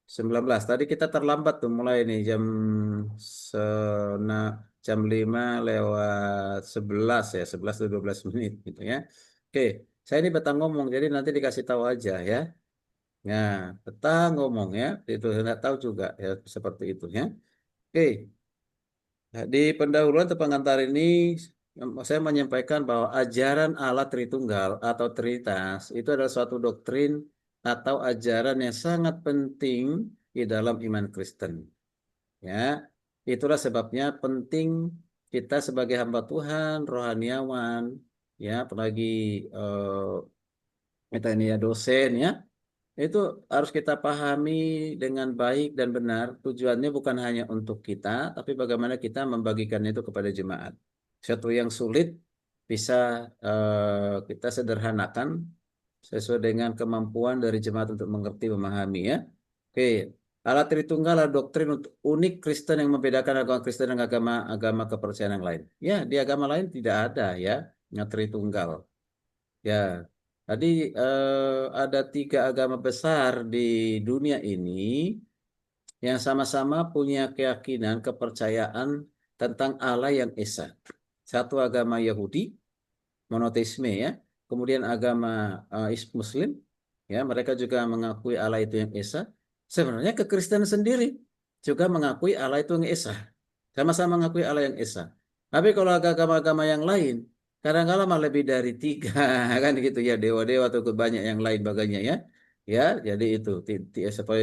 19. Tadi kita terlambat tuh mulai nih sena, jam 5 lewat 11 ya, 11 atau 12 menit gitu ya. Oke, saya ini betah ngomong jadi nanti dikasih tahu aja ya. Nah, betah ngomong ya. Itu saya nggak tahu juga ya seperti itu ya. Oke. Nah, di pendahuluan atau pengantar ini saya menyampaikan bahwa ajaran Allah Tritunggal atau Trinitas itu adalah suatu doktrin atau ajaran yang sangat penting di dalam iman Kristen. Ya, itulah sebabnya penting kita sebagai hamba Tuhan, rohaniawan, ya, apalagi kita ini ya dosen ya, itu harus kita pahami dengan baik dan benar. Tujuannya bukan hanya untuk kita, tapi bagaimana kita membagikannya itu kepada jemaat. Sesuatu yang sulit bisa kita sederhanakan sesuai dengan kemampuan dari jemaat untuk mengerti, memahami ya. Oke, Allah Tritunggal adalah doktrin untuk unik Kristen yang membedakan agama Kristen dan agama kepercayaan yang lain. Ya, di agama lain tidak ada ya, yang Tritunggal. Ya, tadi ada 3 agama besar di dunia ini yang sama-sama punya keyakinan, kepercayaan tentang Allah yang Esa. Satu agama Yahudi, monoteisme ya. Kemudian agama Muslim, ya mereka juga mengakui Allah itu yang Esa. Sebenarnya kekristenan sendiri juga mengakui Allah itu yang Esa. Sama-sama mengakui Allah yang Esa. Tapi kalau agama-agama yang lain, kadang-kadang malah lebih dari 3 kan gitu ya, dewa-dewa atau banyak yang lain bagainya ya. Ya, jadi itu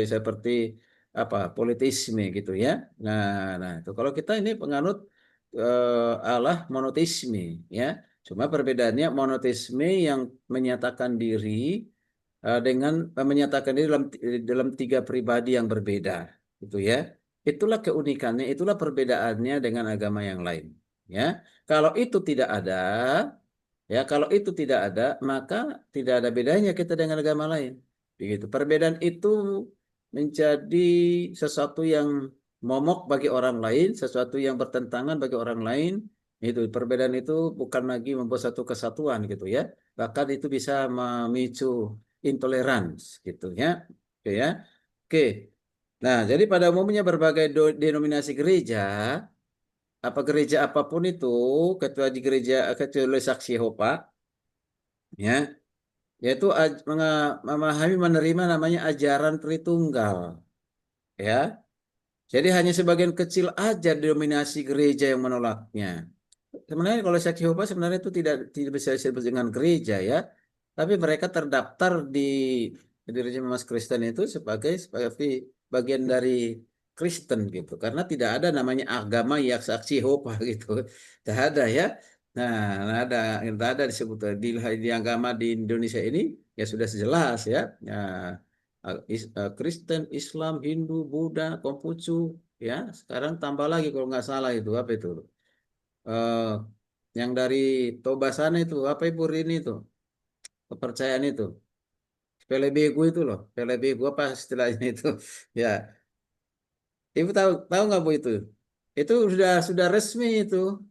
seperti apa politisme gitu ya. Nah itu kalau kita ini penganut Allah monoteisme ya. Cuma perbedaannya monoteisme yang menyatakan diri dengan menyatakan diri dalam 3 pribadi yang berbeda, gitu ya. Itulah keunikannya, itulah perbedaannya dengan agama yang lain. Ya, kalau itu tidak ada, maka tidak ada bedanya kita dengan agama lain. Begitu. Perbedaan itu menjadi sesuatu yang momok bagi orang lain, sesuatu yang bertentangan bagi orang lain, Itu perbedaan itu bukan lagi membuat satu kesatuan gitu ya. Bahkan itu bisa memicu intoleransi gitu ya. Oke ya. Oke. Nah, jadi pada umumnya berbagai denominasi gereja, apa gereja apapun itu, kecuali Saksi Yehova, ya, yaitu memahami menerima namanya ajaran Tritunggal, ya. Jadi hanya sebagian kecil aja denominasi gereja yang menolaknya. Sebenarnya kalau Saksi Yehova sebenarnya itu tidak bisa disebut dengan gereja ya, tapi mereka terdaftar di rejim Mas Kristen itu sebagai bagian dari Kristen gitu, karena tidak ada namanya agama yang Saksi Yehova gitu, tidak ada ya. Nah, tidak ada disebut di agama di Indonesia ini ya sudah jelas ya. Nah, Kristen, Islam, Hindu, Buddha, Konghucu, ya sekarang tambah lagi kalau nggak salah itu apa itu? eh, yang dari Toba sana itu apa Ibu Rini itu kepercayaan itu pelebegu itu loh, pelebegu apa istilahnya itu ya, Ibu tahu tahu nggak Bu itu sudah resmi itu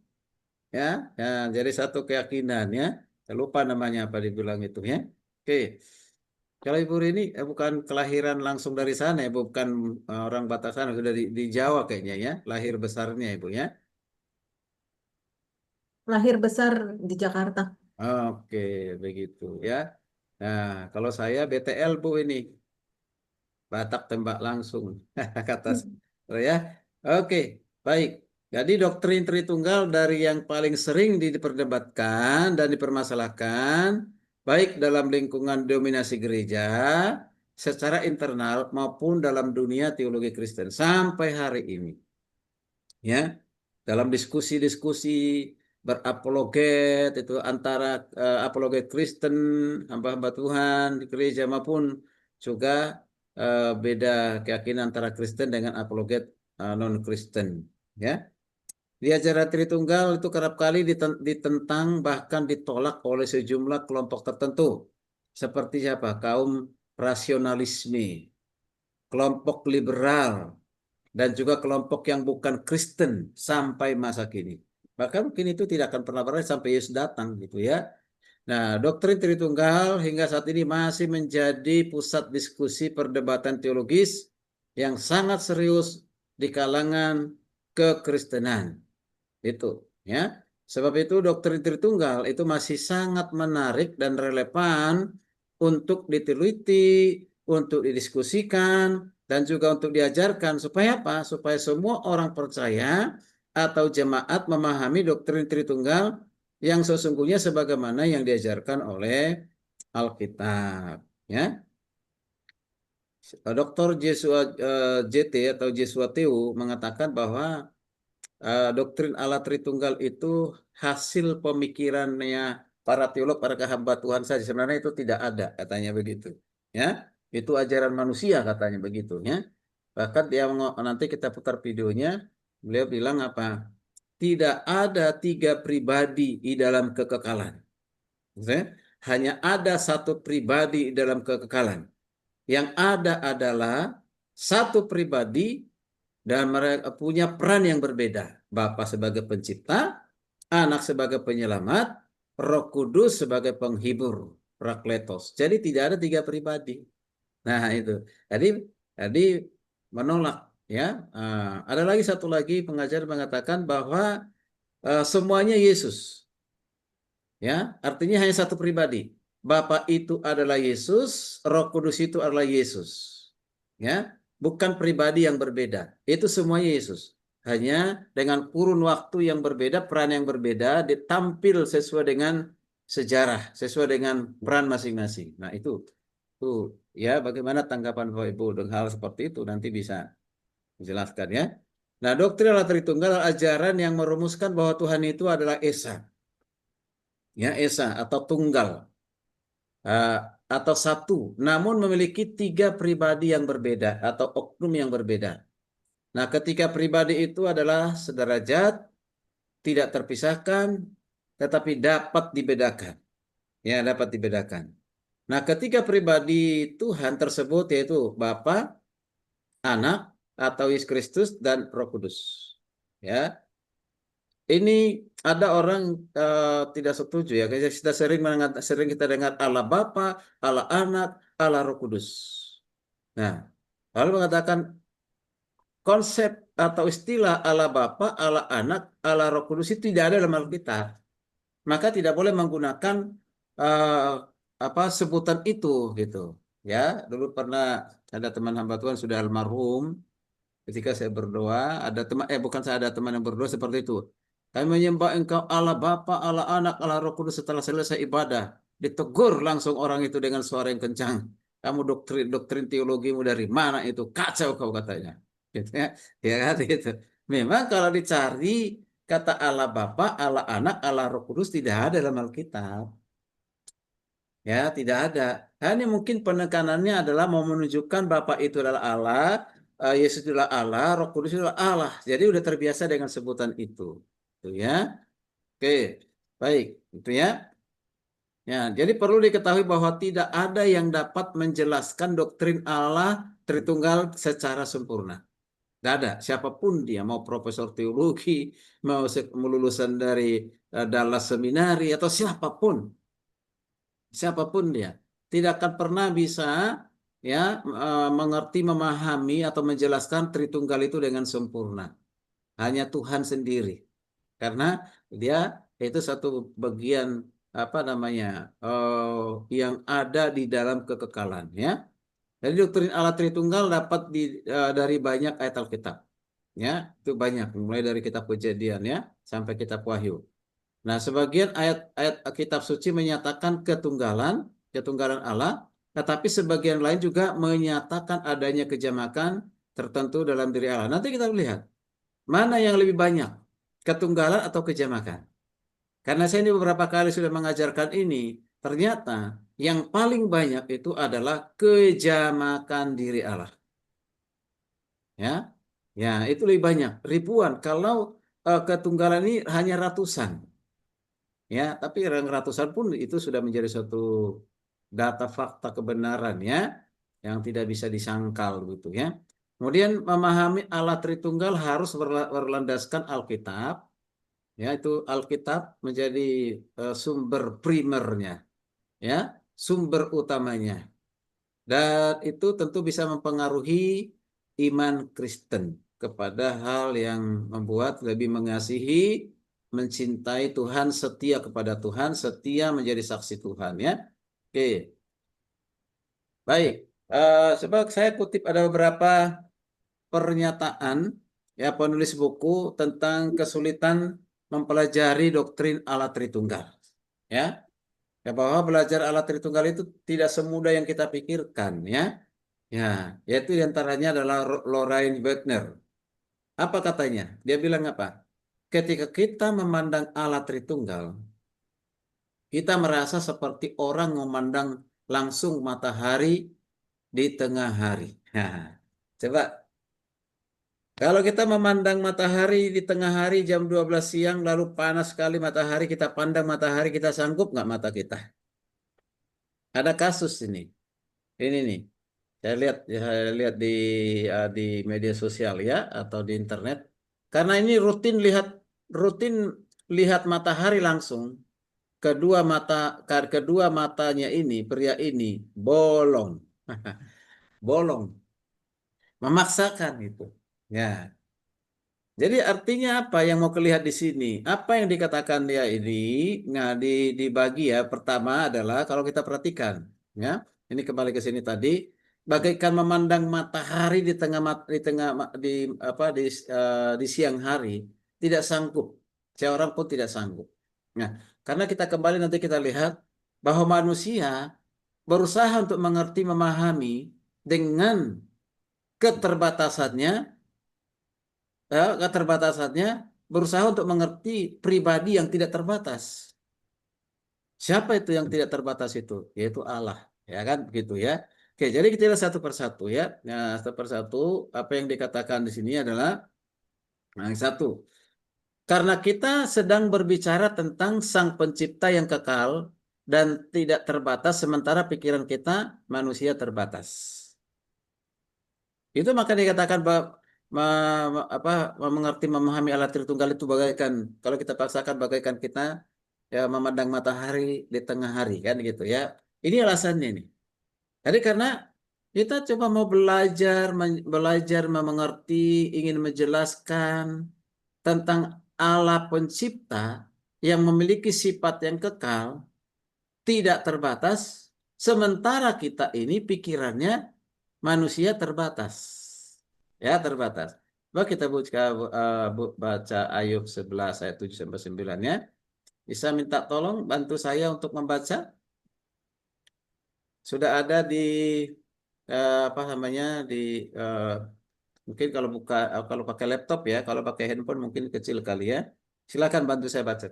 ya. Ya jadi satu keyakinan ya, saya lupa namanya apa dibilang itu ya. Oke, kalau Ibu Rini bukan kelahiran langsung dari sana ya, bukan orang Batak sudah di Jawa kayaknya ya, lahir besarnya Ibu ya. Lahir besar di Jakarta. Oke, begitu ya. Nah, kalau saya BTL Bu ini, Batak tembak langsung, kata saya. Oke, baik. Jadi doktrin Tritunggal dari yang paling sering diperdebatkan dan dipermasalahkan, baik dalam lingkungan dominasi gereja, secara internal maupun dalam dunia teologi Kristen sampai hari ini. Ya, dalam diskusi-diskusi berapologet itu antara apologet Kristen, hamba-hamba Tuhan di gereja maupun juga beda keyakinan antara Kristen dengan apologet non-Kristen, ya. Di ajaran Tritunggal itu kerap kali ditentang bahkan ditolak oleh sejumlah kelompok tertentu seperti siapa? Kaum rasionalisme, kelompok liberal, dan juga kelompok yang bukan Kristen sampai masa kini. Bahkan mungkin itu tidak akan pernah berakhir sampai Yesus datang gitu ya. Nah, doktrin Tritunggal hingga saat ini masih menjadi pusat diskusi perdebatan teologis yang sangat serius di kalangan kekristenan. Itu ya. Sebab itu doktrin Tritunggal itu masih sangat menarik dan relevan untuk diteliti, untuk didiskusikan, dan juga untuk diajarkan supaya apa? Supaya semua orang percaya atau jemaat memahami doktrin Tritunggal yang sesungguhnya sebagaimana yang diajarkan oleh Alkitab. Ya, Dr. JT atau Jesua Teu mengatakan bahwa doktrin Allah Tritunggal itu hasil pemikirannya para teolog, para hamba Tuhan saja. Sebenarnya itu tidak ada, katanya begitu. Ya, itu ajaran manusia katanya begitu. Ya, bahkan dia nanti kita putar videonya, beliau bilang apa? Tidak ada tiga pribadi di dalam kekekalan. Hanya ada satu pribadi di dalam kekekalan. Yang ada adalah satu pribadi dan mereka punya peran yang berbeda. Bapa sebagai pencipta, Anak sebagai penyelamat, Roh Kudus sebagai penghibur, Parakletos. Jadi tidak ada tiga pribadi. Nah itu. Jadi menolak ya. Ada lagi satu lagi pengajar mengatakan bahwa semuanya Yesus. Ya, artinya hanya satu pribadi. Bapa itu adalah Yesus, Roh Kudus itu adalah Yesus. Ya, bukan pribadi yang berbeda. Itu semuanya Yesus. Hanya dengan kurun waktu yang berbeda, peran yang berbeda, ditampil sesuai dengan sejarah, sesuai dengan peran masing-masing. Nah, itu ya bagaimana tanggapan Bapak Ibu dengan hal seperti itu nanti bisa dijelaskan ya. Nah, doktrin Allah Tritunggal adalah ajaran yang merumuskan bahwa Tuhan itu adalah Esa. Ya, Esa atau tunggal. Atau satu, namun memiliki tiga pribadi yang berbeda atau oknum yang berbeda. Nah, ketika pribadi itu adalah sederajat, tidak terpisahkan, tetapi dapat dibedakan. Ya, dapat dibedakan. Nah, ketiga pribadi Tuhan tersebut yaitu Bapa, Anak, atau Yesus Kristus dan Roh Kudus. Ya. ini ada orang tidak setuju ya. Kita sering kita dengar Allah Bapa, Allah Anak, Allah Roh Kudus. Nah, lalu mengatakan konsep atau istilah Allah Bapa, Allah Anak, Allah Roh Kudus itu tidak ada dalam Alkitab. Maka tidak boleh menggunakan sebutan itu gitu. Ya, dulu pernah ada teman hamba Tuhan sudah almarhum. Ketika saya berdoa, ada teman, bukan saya, ada teman yang berdoa seperti itu. Kami menyembah Engkau Allah Bapa, Allah Anak, Allah Roh Kudus. Setelah selesai ibadah, ditegur langsung orang itu dengan suara yang kencang. Kamu doktrin teologimu dari mana itu? Kacau kau, katanya. Gitu ya, ya kan gitu. Memang kalau dicari kata Allah Bapa, Allah Anak, Allah Roh Kudus tidak ada dalam Alkitab. Ya, tidak ada. Hanya mungkin penekanannya adalah mau menunjukkan Bapa itu adalah Allah, Yesus adalah Allah, Roh Kudus adalah Allah. Jadi udah terbiasa dengan sebutan itu. Itu ya. Oke, baik. Itu ya. Ya, jadi perlu diketahui bahwa tidak ada yang dapat menjelaskan doktrin Allah Tritunggal secara sempurna. Tidak ada. Siapapun dia, mau profesor teologi, mau lulusan dari Dallas Seminari, atau siapapun dia tidak akan pernah bisa ya mengerti, memahami atau menjelaskan Tritunggal itu dengan sempurna. Hanya Tuhan sendiri, karena dia itu satu bagian yang ada di dalam kekekalan ya. Jadi doktrin Allah Tritunggal dapat dari banyak ayat Alkitab ya, itu banyak, mulai dari kitab Kejadian ya sampai kitab Wahyu. Nah, sebagian ayat-ayat kitab suci menyatakan ketunggalan Allah, tetapi sebagian lain juga menyatakan adanya kejamakan tertentu dalam diri Allah. Nanti kita lihat mana yang lebih banyak, ketunggalan atau kejamakan. Karena saya ini beberapa kali sudah mengajarkan ini, ternyata yang paling banyak itu adalah kejamakan diri Allah. Ya, ya itu lebih banyak, ribuan. Kalau ketunggalan ini hanya ratusan. Ya, tapi yang ratusan pun itu sudah menjadi suatu data fakta kebenaran ya, yang tidak bisa disangkal gitu ya. Kemudian memahami Allah Tritunggal harus berlandaskan Alkitab. Ya, itu Alkitab menjadi sumber primernya, ya, sumber utamanya. Dan itu tentu bisa mempengaruhi iman Kristen kepada hal yang membuat lebih mengasihi, mencintai Tuhan, setia kepada Tuhan, setia menjadi saksi Tuhan ya. Oke. Baik. Sebab saya kutip ada beberapa pernyataan ya penulis buku tentang kesulitan mempelajari doktrin Allah Tritunggal. Ya. Ya, bahwa belajar Allah Tritunggal itu tidak semudah yang kita pikirkan ya. Ya, yaitu diantaranya adalah Loraine Wagner. Apa katanya? Dia bilang apa? Ketika kita memandang Allah Tritunggal, kita merasa seperti orang memandang langsung matahari di tengah hari. Nah, coba kalau kita memandang matahari di tengah hari jam 12 siang, lalu panas sekali matahari, kita pandang matahari, kita sanggup nggak mata kita? Ada kasus ini. Ini nih. Saya lihat di media sosial ya atau di internet. Karena ini rutin lihat matahari langsung. Kedua matanya ini, pria ini bolong. Bolong. Memaksakan itu. Ya. Jadi artinya apa yang mau kelihatan di sini? Apa yang dikatakan dia ini? Nah, dibagi ya. Pertama adalah kalau kita perhatikan, ya. Ini kembali ke sini tadi, bagaikan memandang matahari di siang hari, tidak sanggup. Seorang pun tidak sanggup. Nah, karena kita kembali nanti kita lihat bahwa manusia berusaha untuk mengerti, memahami dengan keterbatasannya, berusaha untuk mengerti pribadi yang tidak terbatas. Siapa itu yang tidak terbatas itu? Yaitu Allah, ya kan begitu ya. Oke, jadi kita lihat satu persatu ya. Nah, satu persatu apa yang dikatakan di sini adalah yang satu. Karena kita sedang berbicara tentang Sang Pencipta yang kekal dan tidak terbatas, sementara pikiran kita manusia terbatas. Itu maka dikatakan mengerti, memahami Allah Tritunggal itu bagaikan, kalau kita paksakan bagaikan kita ya memandang matahari di tengah hari kan gitu ya. Ini alasannya nih. Jadi karena kita coba mau belajar mengerti, ingin menjelaskan tentang Allah pencipta yang memiliki sifat yang kekal, tidak terbatas, sementara kita ini pikirannya manusia terbatas. Ya, terbatas. Coba kita baca Ayub 11 ayat 7 sampai 9 ya. Bisa minta tolong bantu saya untuk membaca? Sudah ada di apa namanya di mungkin kalau pakai laptop ya, kalau pakai handphone mungkin kecil kali ya. Silakan bantu saya baca.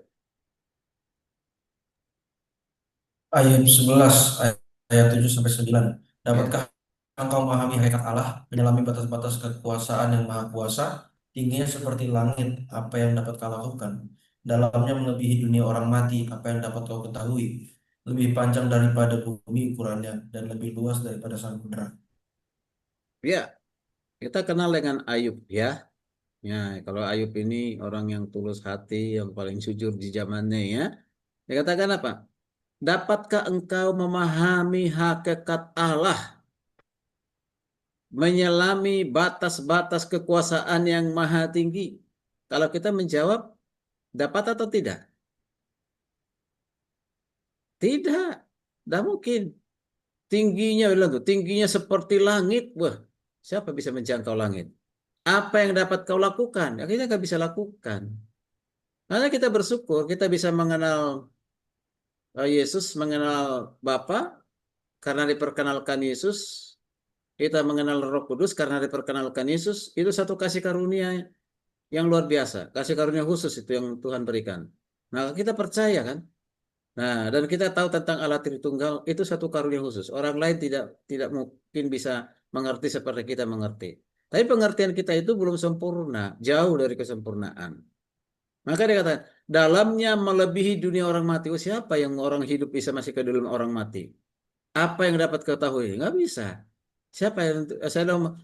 Ayub 11 ayat 7 sampai 9. Ya. Dapatkah engkau memahami hakikat Allah, menyelami batas-batas kekuasaan yang maha kuasa, tingginya seperti langit, apa yang dapat kau lakukan? Dalamnya melebihi dunia orang mati, apa yang dapat kau ketahui? Lebih panjang daripada bumi ukurannya, dan lebih luas daripada samudera. Ya, kita kenal dengan Ayub ya. Ya, kalau Ayub ini orang yang tulus hati, yang paling jujur di zamannya ya. Dia katakan apa? Dapatkah engkau memahami hakikat Allah, menyelami batas-batas kekuasaan yang maha tinggi? Kalau kita menjawab, dapat atau tidak? Tidak, tidak mungkin. Tingginya, bilang tuh, tingginya seperti langit. Wah, siapa bisa menjangkau langit? Apa yang dapat kau lakukan? Ya, kita nggak bisa lakukan. Karena kita bersyukur, kita bisa mengenal Yesus, mengenal Bapa, karena diperkenalkan Yesus. Kita mengenal Roh Kudus karena diperkenalkan Yesus. Itu satu kasih karunia yang luar biasa. Kasih karunia khusus itu yang Tuhan berikan. Nah, kita percaya kan? Nah, dan kita tahu tentang Allah Tritunggal itu satu karunia khusus. Orang lain tidak mungkin bisa mengerti seperti kita mengerti. Tapi pengertian kita itu belum sempurna, jauh dari kesempurnaan. Maka dia kata, dalamnya melebihi dunia orang mati. Oh, siapa yang orang hidup bisa masih ke dalam orang mati? Apa yang dapat ketahui? Nggak bisa. Siapa yang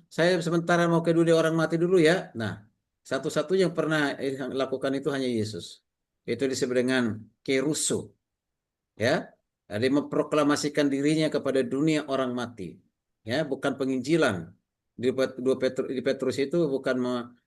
saya sementara mau ke dunia orang mati dulu ya. Nah, satu-satunya yang pernah lakukan itu hanya Yesus. Itu disebut dengan keruso. Ya, jadi memproklamasikan dirinya kepada dunia orang mati, ya, bukan penginjilan. Di Petrus itu bukan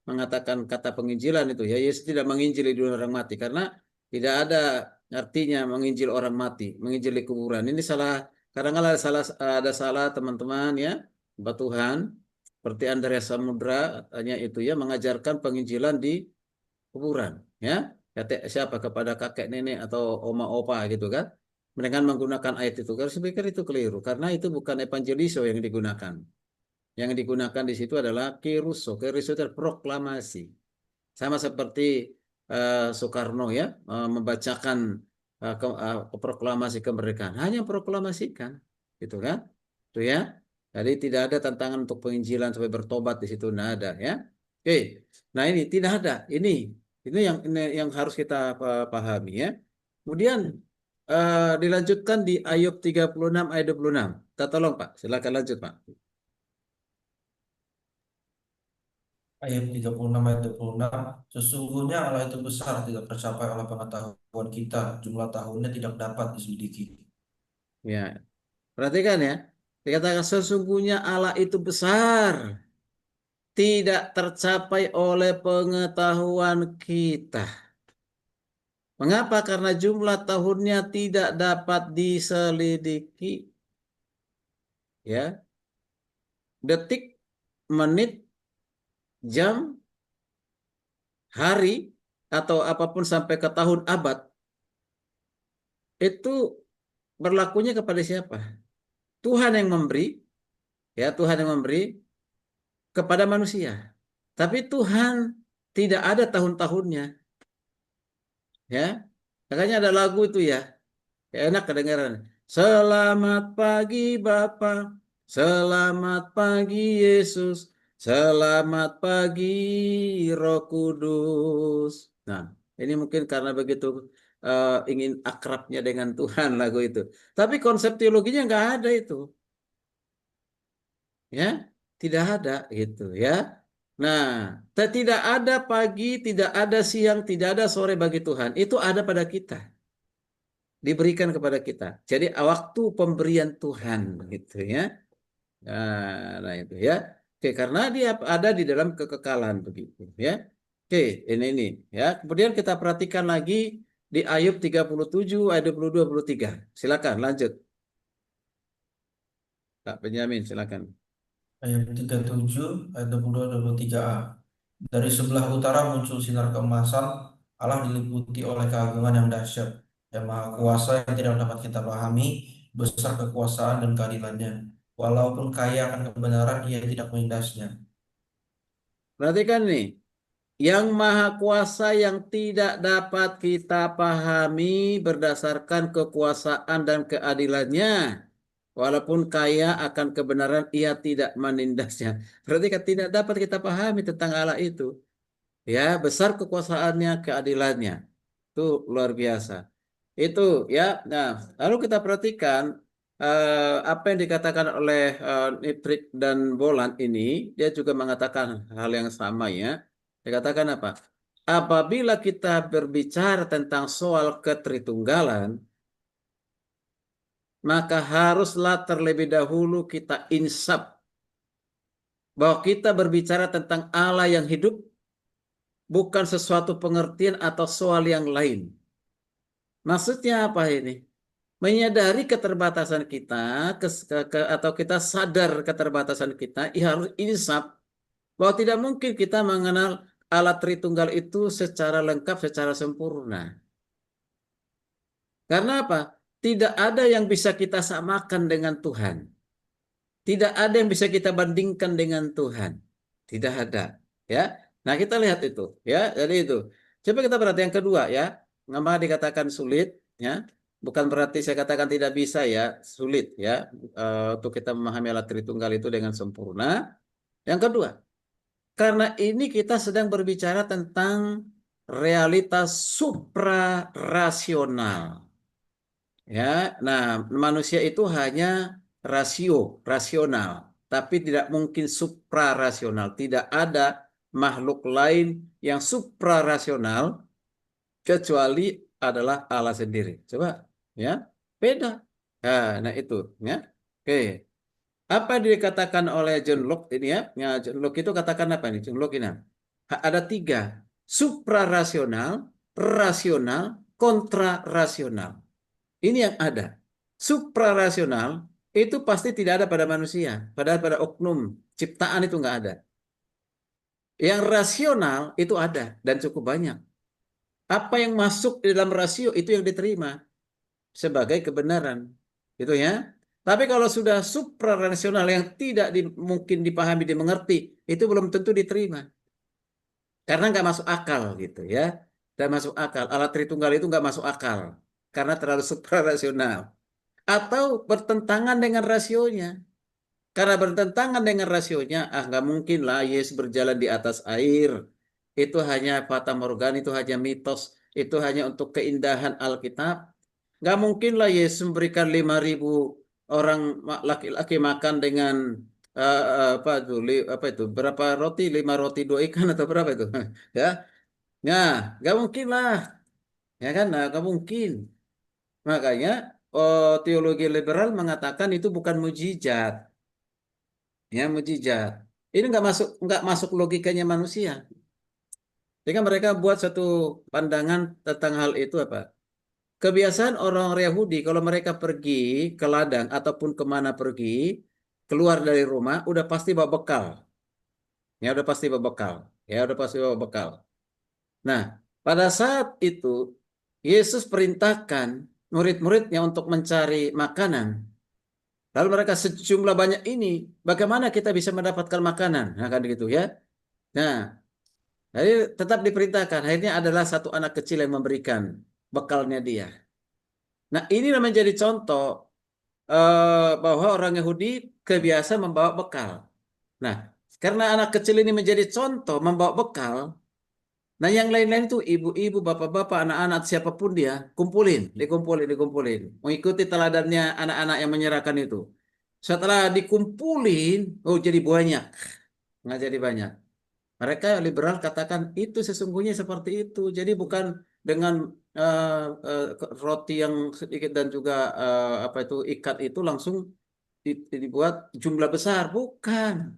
mengatakan kata penginjilan itu, ya, Yesus tidak menginjili dunia orang mati karena tidak ada artinya menginjil orang mati, menginjili kuburan. Ini salah, kadang-kadang ada salah teman-teman ya, Mbak Tuhan, seperti Andreas Samudra hanya itu ya mengajarkan penginjilan di kuburan, ya. Siapa kepada kakek nenek atau oma opa gitu kan, dengan menggunakan ayat itu. Kalau saya pikir itu keliru karena itu bukan evangeliso yang digunakan. Yang digunakan di situ adalah keruso. Keruso itu proklamasi. Sama seperti Soekarno ya membacakan proklamasi kemerdekaan. Hanya proklamasikan, gitu kan? Itu ya. Jadi tidak ada tantangan untuk penginjilan sampai bertobat di situ, tidak ada ya. Oke. Nah ini tidak ada. Ini yang harus kita pahami ya. Kemudian dilanjutkan di Ayub 36 ayat 26. Kita tolong Pak, silakan lanjut Pak. Ayat 36 ayat 26. Sesungguhnya Allah itu besar, tidak tercapai oleh pengetahuan kita. Jumlah tahunnya tidak dapat diselidiki. Ya, perhatikan ya. Dikatakan sesungguhnya Allah itu besar, tidak tercapai oleh pengetahuan kita. Mengapa? Karena jumlah tahunnya tidak dapat diselidiki. Ya, detik, menit, jam, hari, atau apapun sampai ke tahun abad, itu berlakunya kepada siapa? Tuhan yang memberi, ya Tuhan yang memberi kepada manusia. Tapi Tuhan tidak ada tahun-tahunnya, ya. Makanya ada lagu itu ya, enak kedengaran. Selamat pagi Bapa, selamat pagi Yesus, selamat pagi Roh Kudus. Nah, ini mungkin karena begitu ingin akrabnya dengan Tuhan lagu itu. Tapi konsep teologinya nggak ada itu, ya, tidak ada gitu ya. Nah, tidak ada pagi, tidak ada siang, tidak ada sore bagi Tuhan. Itu ada pada kita, diberikan kepada kita. Jadi waktu pemberian Tuhan, gitu ya. Nah itu ya. Oke, karena dia ada di dalam kekekalan begitu ya. Oke, ini ya. Kemudian kita perhatikan lagi di Ayub 37 ayat 22-23. Silakan lanjut. Pak Benyamin, silakan. Ayat 37, ayat 22-23a. Dari sebelah utara muncul sinar keemasan, Allah diliputi oleh keagungan yang dahsyat, yang maha kuasa yang tidak dapat kita pahami, besar kekuasaan dan keadilannya. Walaupun kaya akan kebenaran, ia tidak menindasnya. Perhatikan nih, yang maha kuasa yang tidak dapat kita pahami berdasarkan kekuasaan dan keadilannya. Walaupun kaya akan kebenaran, ia tidak menindasnya. Berarti kan tidak dapat kita pahami tentang Allah itu. Ya, besar kekuasaannya, keadilannya. Itu luar biasa. Itu ya. Nah, lalu kita perhatikan apa yang dikatakan oleh Nitrik dan Boland ini, dia juga mengatakan hal yang sama ya. Dikatakan apa? Apabila kita berbicara tentang soal ketritunggalan, maka haruslah terlebih dahulu kita insaf bahwa kita berbicara tentang Allah yang hidup, bukan sesuatu pengertian atau soal yang lain. Maksudnya apa ini? Menyadari keterbatasan kita atau kita sadar keterbatasan kita, ya harus insaf bahwa tidak mungkin kita mengenal Allah Tritunggal itu secara lengkap, secara sempurna. Karena apa? Tidak ada yang bisa kita samakan dengan Tuhan. Tidak ada yang bisa kita bandingkan dengan Tuhan. Tidak ada, ya. Nah, kita lihat itu, ya. Jadi itu. Coba kita perhatikan yang kedua, ya. Nama dikatakan sulit, ya. Bukan berarti saya katakan tidak bisa, ya. Sulit, ya. Untuk kita memahami alat Tritunggal itu dengan sempurna. Yang kedua, karena ini kita sedang berbicara tentang realitas suprarasional. Ya, nah manusia itu hanya rasional, tapi tidak mungkin suprarasional. Tidak ada makhluk lain yang suprarasional kecuali adalah Allah sendiri. Coba, ya, beda. Nah itu, ya. Oke, apa yang dikatakan oleh John Locke ini ya? John Locke itu katakan apa nih? John Locke ini ada 3: suprarasional, rasional, kontrarasional. Ini yang ada. Suprarasional itu pasti tidak ada pada manusia. Padahal pada oknum ciptaan itu nggak ada. Yang rasional itu ada dan cukup banyak. Apa yang masuk di dalam rasio itu yang diterima sebagai kebenaran. Gitu ya. Tapi kalau sudah suprarasional yang tidak mungkin dipahami, dimengerti, itu belum tentu diterima. Karena nggak masuk akal gitu ya. Dan masuk akal. Alat Tritunggal itu nggak masuk akal. Karena terlalu suprarasional. Atau bertentangan dengan rasionya. Karena bertentangan dengan rasionya, nggak mungkin lah Yesus berjalan di atas air. Itu hanya fata morgana, itu hanya mitos, itu hanya untuk keindahan Alkitab. Nggak mungkin lah Yesus memberikan 5.000 orang laki-laki makan dengan apa itu berapa roti, 5 roti 2 ikan atau berapa itu ya. Nah, nggak mungkin lah, ya kan? Nah, nggak mungkin. Makanya teologi liberal mengatakan itu bukan mujizat, ya mujizat. Ini nggak masuk logikanya manusia. Sehingga mereka buat satu pandangan tentang hal itu apa? Kebiasaan orang Yahudi kalau mereka pergi ke ladang ataupun kemana pergi, keluar dari rumah udah pasti bawa bekal. Ya udah pasti bawa bekal. Ya udah pasti bawa bekal. Nah, pada saat itu Yesus perintahkan murid-muridnya untuk mencari makanan. Lalu mereka sejumlah banyak ini, bagaimana kita bisa mendapatkan makanan? Nah, kan gitu ya. Nah, jadi tetap diperintahkan. Akhirnya adalah satu anak kecil yang memberikan bekalnya dia. Nah, ini menjadi contoh bahwa orang Yahudi kebiasa membawa bekal. Nah, karena anak kecil ini menjadi contoh membawa bekal, nah yang lain-lain itu ibu-ibu, bapak-bapak, anak-anak, siapapun dia, dikumpulin. Mengikuti teladannya anak-anak yang menyerahkan itu. Setelah dikumpulin, oh jadi banyak. Nggak jadi banyak. Mereka liberal katakan itu sesungguhnya seperti itu. Jadi bukan dengan roti yang sedikit dan juga apa itu ikat itu langsung dibuat jumlah besar. Bukan.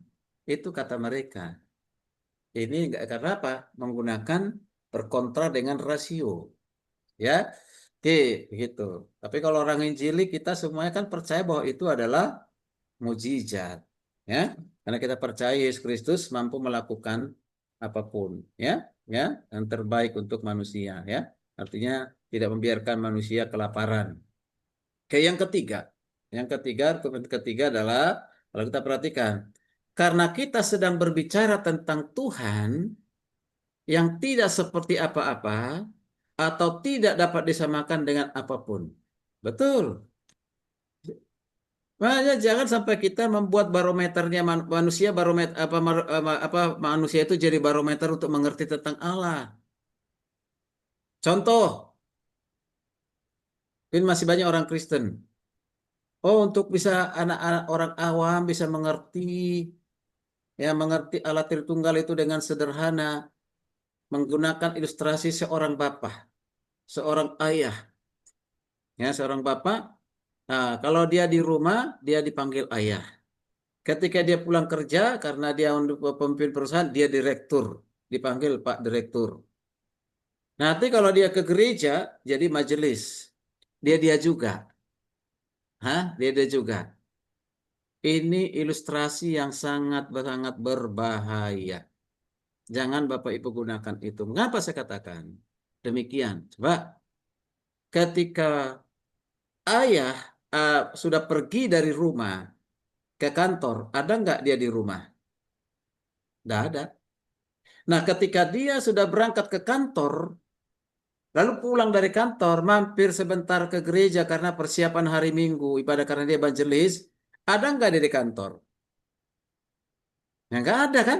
Itu kata mereka. Ini enggak karena apa? Menggunakan berkontra dengan rasio. Ya. Oke, begitu. Tapi kalau orang Injili kita semuanya kan percaya bahwa itu adalah mujizat. Ya. Karena kita percaya Yesus Kristus mampu melakukan apapun, ya, yang terbaik untuk manusia, ya. Artinya tidak membiarkan manusia kelaparan. Oke, yang ketiga. Argumen ketiga adalah kalau kita perhatikan, karena kita sedang berbicara tentang Tuhan yang tidak seperti apa-apa atau tidak dapat disamakan dengan apapun. Betul. Makanya jangan sampai kita membuat barometernya manusia barometer manusia itu jadi barometer untuk mengerti tentang Allah. Contoh, ini masih banyak orang Kristen. Oh, untuk bisa anak-anak orang awam bisa mengerti, ya mengerti Allah Tritunggal itu dengan sederhana, menggunakan ilustrasi seorang bapak, seorang ayah, ya seorang bapak. Nah, kalau dia di rumah, dia dipanggil ayah. Ketika dia pulang kerja, karena dia pemimpin perusahaan, dia direktur, dipanggil Pak Direktur. Nanti kalau dia ke gereja, jadi majelis, dia juga, dia juga. Ini ilustrasi yang sangat berbahaya. Jangan Bapak Ibu gunakan itu. Mengapa saya katakan demikian? Coba, ketika ayah sudah pergi dari rumah ke kantor, ada nggak dia di rumah? Tidak ada. Nah, ketika dia sudah berangkat ke kantor, lalu pulang dari kantor, mampir sebentar ke gereja karena persiapan hari Minggu, ibadah karena dia evangelis, ada nggak dia di kantor? Ya, nggak ada kan?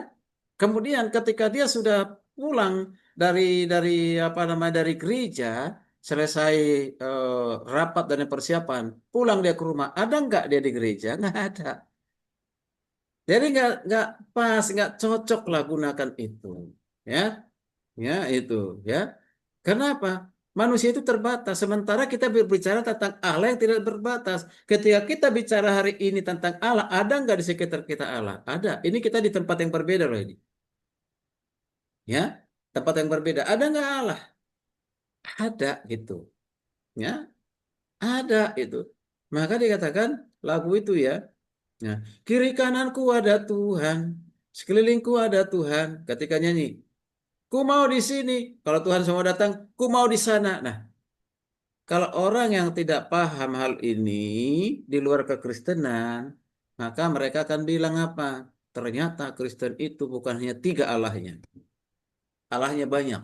Kemudian ketika dia sudah pulang dari gereja, selesai rapat dan persiapan, pulang dia ke rumah, ada nggak dia di gereja? Nggak ada. Jadi nggak pas, nggak cocok lah gunakan itu, ya, itu, ya. Kenapa? Manusia itu terbatas, sementara kita berbicara tentang Allah yang tidak berbatas. Ketika kita bicara hari ini tentang Allah, ada nggak di sekitar kita Allah? Ada. Ini kita di tempat yang berbeda loh ini. Ya, tempat yang berbeda. Ada nggak Allah? Ada gitu. Ya, ada itu. Maka dikatakan lagu itu ya. Nah, kiri kananku ada Tuhan, sekelilingku ada Tuhan. Ketika nyanyi, ku mau di sini. Kalau Tuhan semua datang, ku mau di sana. Nah, kalau orang yang tidak paham hal ini di luar kekristenan, maka mereka akan bilang apa? Ternyata Kristen itu bukan hanya 3 Allahnya. Allahnya banyak.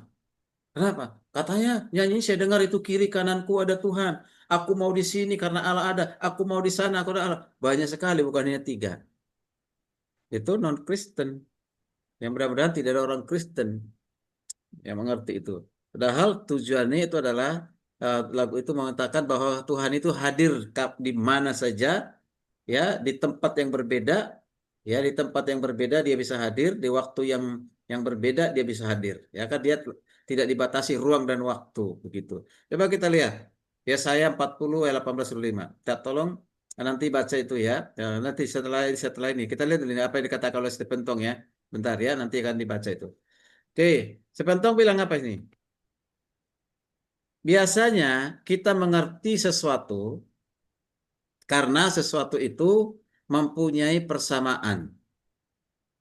Kenapa? Katanya nyanyi saya dengar itu kiri kananku ada Tuhan. Aku mau di sini karena Allah ada. Aku mau di sana aku ada Allah. Banyak sekali bukan hanya 3. Itu non-Kristen. Yang mudah-mudahan tidak ada orang Kristen yang mengerti itu. Padahal tujuannya itu adalah lagu itu mengatakan bahwa Tuhan itu hadir di mana saja, ya di tempat yang berbeda, ya di tempat yang berbeda dia bisa hadir, di waktu yang berbeda dia bisa hadir. Ya kan dia tidak dibatasi ruang dan waktu begitu. Coba kita lihat. Yesaya 40 ayat 18-25. Kita tolong nanti baca itu ya. Nanti setelah ini kita lihat ini apa yang dikatakan oleh Stephen Tong ya. Bentar ya, nanti akan dibaca itu. Oke, Stephen Tong bilang apa ini? Biasanya kita mengerti sesuatu karena sesuatu itu mempunyai persamaan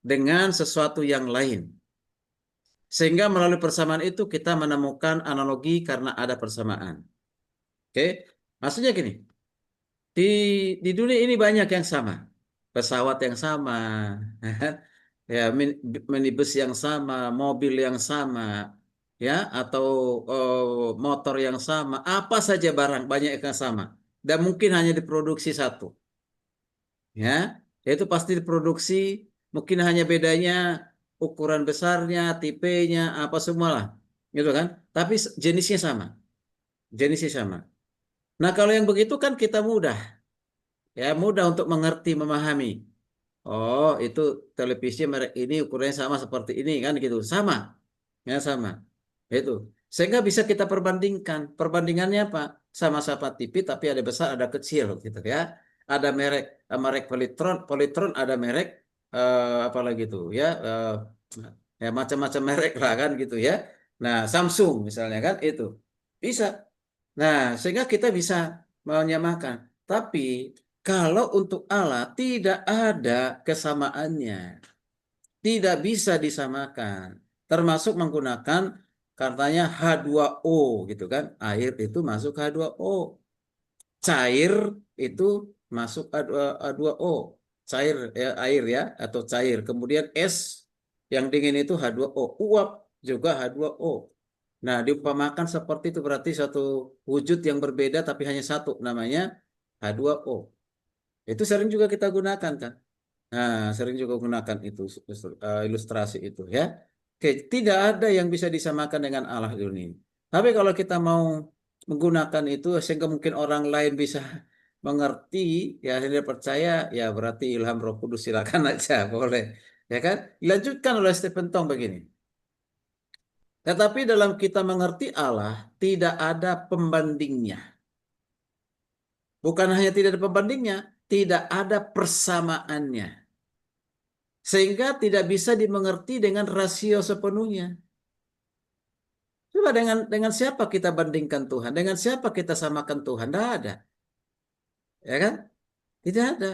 dengan sesuatu yang lain. Sehingga melalui persamaan itu kita menemukan analogi karena ada persamaan. Oke, maksudnya gini, di dunia ini banyak yang sama. Pesawat yang sama, ya minibus yang sama, mobil yang sama, ya atau motor yang sama, apa saja barang banyak yang sama. Dan mungkin hanya diproduksi satu. Ya, itu pasti diproduksi, mungkin hanya bedanya ukuran besarnya, tipenya, apa semua lah, gitu kan? Tapi jenisnya sama, jenisnya sama. Nah, kalau yang begitu kan kita mudah, ya mudah untuk mengerti, memahami. oh itu televisi merek ini ukurannya sama seperti ini kan gitu, sama, ya sama, itu. Sehingga bisa kita perbandingkan. Perbandingannya apa? Sama-sama TV tapi ada besar ada kecil gitu ya. Ada merek Polytron, Polytron ada merek apa lagi tuh ya, ya macam-macam merek lah kan gitu ya. Nah Samsung misalnya kan itu bisa. Nah sehingga kita bisa menyamakan. Tapi kalau untuk Allah tidak ada kesamaannya, tidak bisa disamakan. Termasuk menggunakan katanya H2O gitu kan. Air itu masuk H2O. Cair itu masuk H2O. Cair ya, air ya atau cair. Kemudian es yang dingin itu H2O. Uap juga H2O. Nah, diumpamakan seperti itu berarti satu wujud yang berbeda tapi hanya satu namanya H2O. Itu sering juga kita gunakan kan. Nah, sering juga gunakan itu ilustrasi itu ya. Oke, tidak ada yang bisa disamakan dengan Allah ini. Tapi kalau kita mau menggunakan itu sehingga mungkin orang lain bisa mengerti, ya dia percaya, ya berarti ilham Roh Kudus silakan aja, boleh. Ya kan? Dilanjutkan oleh Stephen Tong begini. Tetapi dalam kita mengerti Allah tidak ada pembandingnya. Bukan hanya tidak ada pembandingnya, tidak ada persamaannya. Sehingga tidak bisa dimengerti dengan rasio sepenuhnya. Coba dengan siapa kita bandingkan Tuhan? Dengan siapa kita samakan Tuhan? Tidak ada. Ya kan? Tidak ada.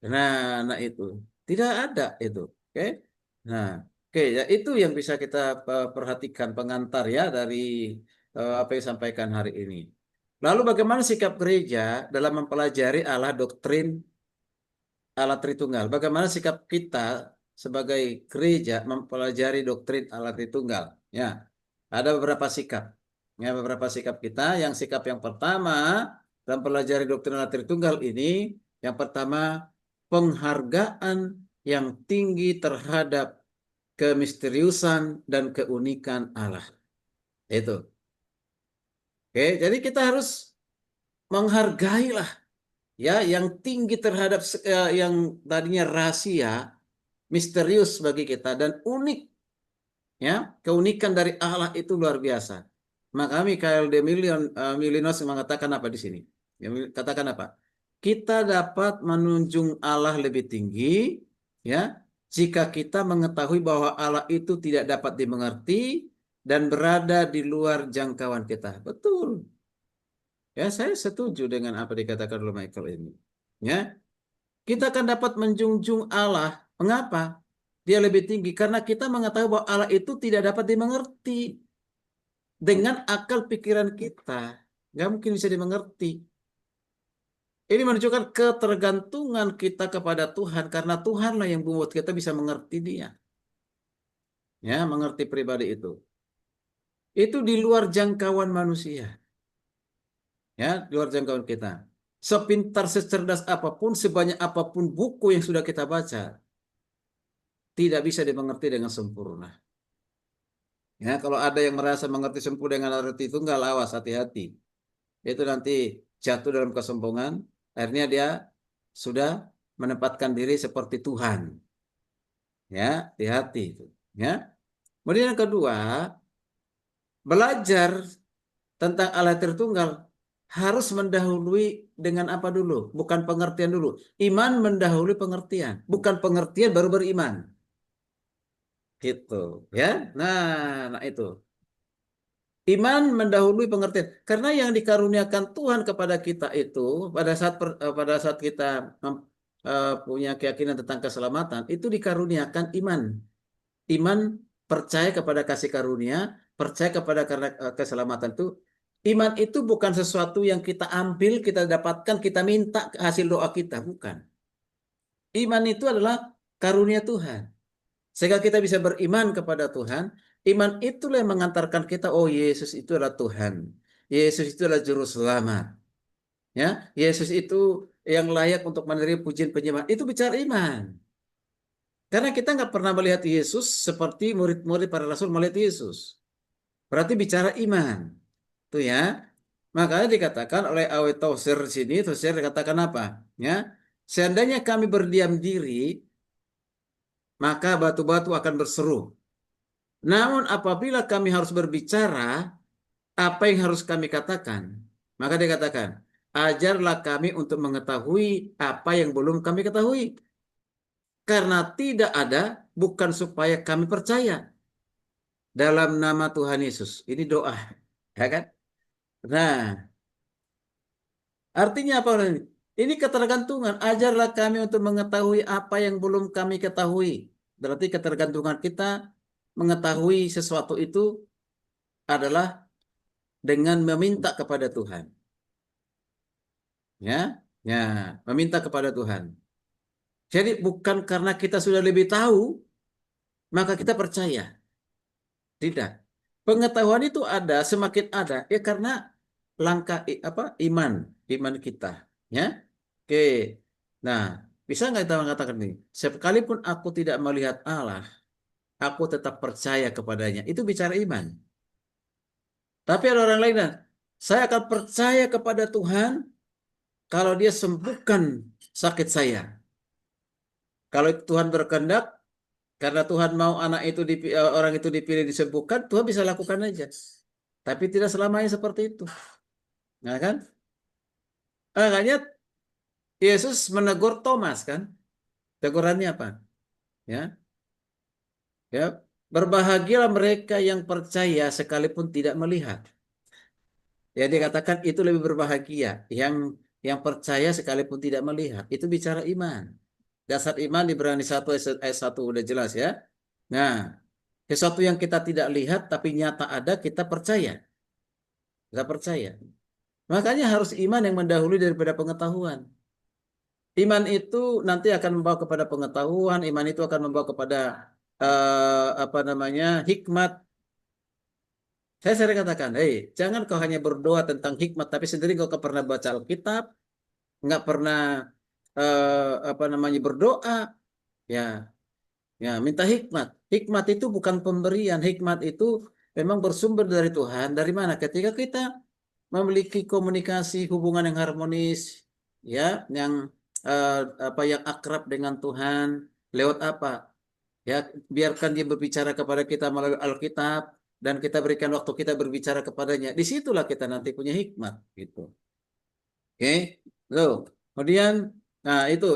Nah itu. Tidak ada itu. Oke. Nah, oke ya itu yang bisa kita perhatikan pengantar ya dari apa yang disampaikan hari ini. Lalu bagaimana sikap gereja dalam mempelajari Allah doktrin Allah Tritunggal? Bagaimana sikap kita sebagai gereja mempelajari doktrin Allah Tritunggal? Ya, ada beberapa sikap. Ya, beberapa sikap kita. Yang sikap yang pertama dalam pelajari doktrin Allah Tritunggal ini, yang pertama penghargaan yang tinggi terhadap kemisteriusan dan keunikan Allah. Itu. Oke, jadi kita harus menghargailah ya yang tinggi terhadap yang tadinya rahasia, misterius bagi kita dan unik. Ya, keunikan dari Allah itu luar biasa. Maka Michael de Milinos mengatakan apa di sini? Katakan apa? Kita dapat menunjung Allah lebih tinggi, ya, jika kita mengetahui bahwa Allah itu tidak dapat dimengerti dan berada di luar jangkauan kita. Betul. Ya, saya setuju dengan apa dikatakan oleh Michael ini. Ya, kita akan dapat menjunjung Allah. Mengapa? Dia lebih tinggi karena kita mengetahui bahwa Allah itu tidak dapat dimengerti dengan akal pikiran kita. Nggak mungkin bisa dimengerti. Ini menunjukkan ketergantungan kita kepada Tuhan karena Tuhanlah yang membuat kita bisa mengerti Dia. Ya, mengerti pribadi itu. Itu di luar jangkauan manusia. Ya, di luar jangkauan kita. Sepintar, secerdas apapun, sebanyak apapun buku yang sudah kita baca, tidak bisa dimengerti dengan sempurna. Ya, kalau ada yang merasa mengerti sempurna dengan arti tunggal, awas, hati-hati. Itu nanti jatuh dalam kesombongan, akhirnya dia sudah menempatkan diri seperti Tuhan. Ya, hati-hati itu. Ya. Kemudian yang kedua, belajar tentang Allah Tritunggal harus mendahului dengan apa dulu? Bukan pengertian dulu. Iman mendahului pengertian, bukan pengertian baru beriman. Gitu, ya. Nah itu. Iman mendahului pengertian. Karena yang dikaruniakan Tuhan kepada kita itu pada saat kita punya keyakinan tentang keselamatan itu dikaruniakan iman. Iman percaya kepada kasih karunia, percaya kepada karena keselamatan itu. Iman itu bukan sesuatu yang kita ambil, kita dapatkan, kita minta hasil doa kita, bukan. Iman itu adalah karunia Tuhan. Sehingga kita bisa beriman kepada Tuhan. Iman itulah yang mengantarkan kita, oh Yesus itu adalah Tuhan. Yesus itu adalah juru selamat. Ya, Yesus itu yang layak untuk menerima pujian penyembahan. Itu bicara iman. Karena kita nggak pernah melihat Yesus seperti murid-murid para rasul melihat Yesus. Berarti bicara iman. Tuh ya. Makanya dikatakan oleh Awe Tozer sini, Tozer dikatakan apa? Ya, Seandainya kami berdiam diri, maka batu-batu akan berseru. Namun apabila kami harus berbicara, apa yang harus kami katakan? Maka dia katakan, ajarlah kami untuk mengetahui apa yang belum kami ketahui. Karena tidak ada, bukan supaya kami percaya. Dalam nama Tuhan Yesus. Ini doa. Ya kan? Nah, artinya apa? Ini ketergantungan. Ajarlah kami untuk mengetahui apa yang belum kami ketahui. Berarti ketergantungan kita mengetahui sesuatu itu adalah dengan meminta kepada Tuhan. Ya, ya, meminta kepada Tuhan. Jadi bukan karena kita sudah lebih tahu, maka kita percaya. Tidak. Pengetahuan itu ada, semakin ada, ya karena langkah iman kita. Ya, oke. Nah, bisa nggak kita mengatakan ini? Sekalipun aku tidak melihat Allah, aku tetap percaya kepadanya. Itu bicara iman. Tapi ada orang lain, saya akan percaya kepada Tuhan kalau dia sembuhkan sakit saya. Kalau Tuhan berkehendak, karena Tuhan mau orang itu dipilih disembuhkan, Tuhan bisa lakukan aja. Tapi tidak selamanya seperti itu. Nah kan? Makanya Yesus menegur Thomas kan? Tegurannya apa? Ya, ya, berbahagialah mereka yang percaya sekalipun tidak melihat. Ya dikatakan itu lebih berbahagia yang percaya sekalipun tidak melihat. Itu bicara iman. Dasar iman di Ibrani 1 ayat 1 udah jelas ya. Nah, sesuatu yang kita tidak lihat tapi nyata ada, kita percaya. Kita percaya. Makanya harus iman yang mendahului daripada pengetahuan. Iman itu nanti akan membawa kepada pengetahuan, iman itu akan membawa kepada hikmat. Saya sering katakan, jangan kau hanya berdoa tentang hikmat, tapi sendiri kau pernah baca Alkitab, nggak pernah berdoa, ya, ya minta hikmat. Hikmat itu bukan pemberian, hikmat itu memang bersumber dari Tuhan. Dari mana? Ketika kita memiliki komunikasi hubungan yang harmonis, ya, eh, yang akrab dengan Tuhan, lewat apa? Ya, biarkan dia berbicara kepada kita melalui Alkitab dan kita berikan waktu kita berbicara kepadanya. Disitulah kita nanti punya hikmat, gitu. Oke, loh. Kemudian, nah itu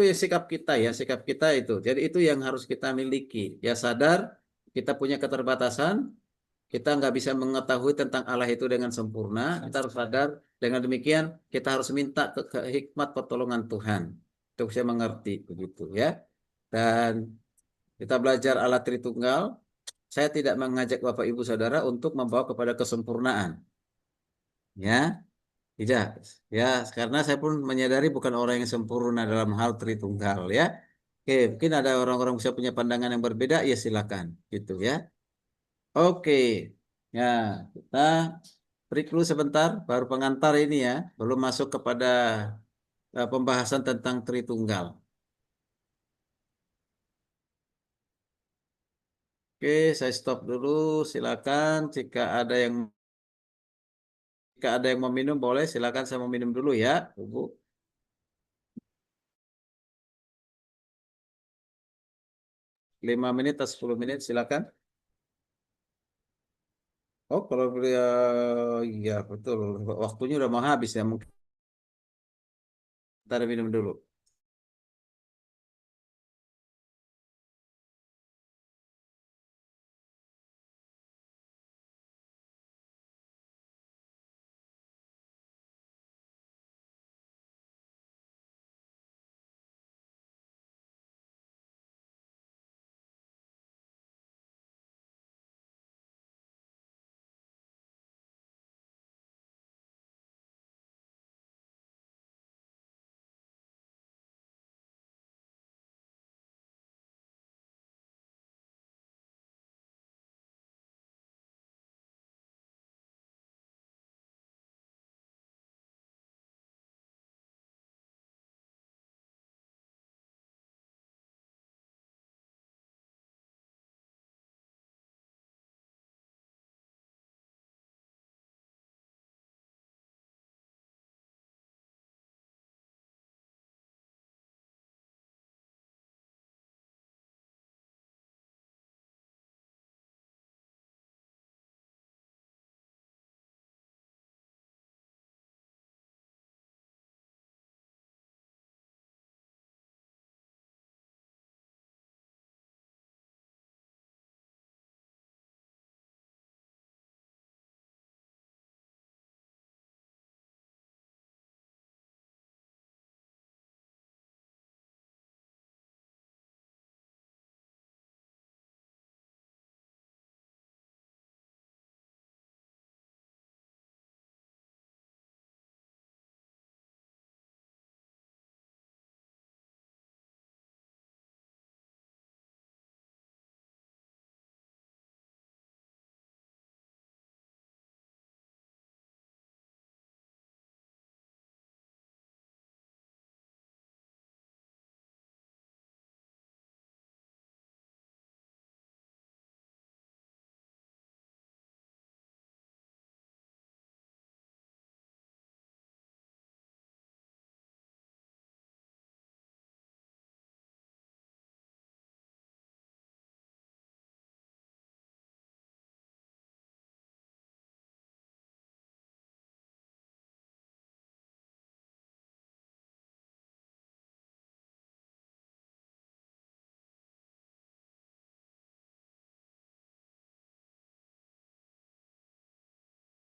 ya sikap kita ya, sikap kita itu. Jadi itu yang harus kita miliki. Ya sadar kita punya keterbatasan, kita nggak bisa mengetahui tentang Allah itu dengan sempurna. Kita harus sadar. Dengan demikian kita harus minta ke hikmat pertolongan Tuhan untuk bisa mengerti begitu ya. Dan kita belajar Allah Tritunggal. Saya tidak mengajak Bapak Ibu Saudara untuk membawa kepada kesempurnaan. Ya, tidak. Ya, karena saya pun menyadari bukan orang yang sempurna dalam hal Tritunggal ya. Oke, mungkin ada orang-orang bisa punya pandangan yang berbeda, ya silakan gitu ya. Oke. Ya, kita break dulu sebentar, baru pengantar ini ya, belum masuk kepada pembahasan tentang Tritunggal. Oke, saya stop dulu. Silakan jika ada yang mau minum boleh, silakan saya mau minum dulu ya, Bu. 5 menit atau 10 menit silakan. Oh, kalau iya betul. Waktunya udah mau habis ya, mungkin kita minum dulu.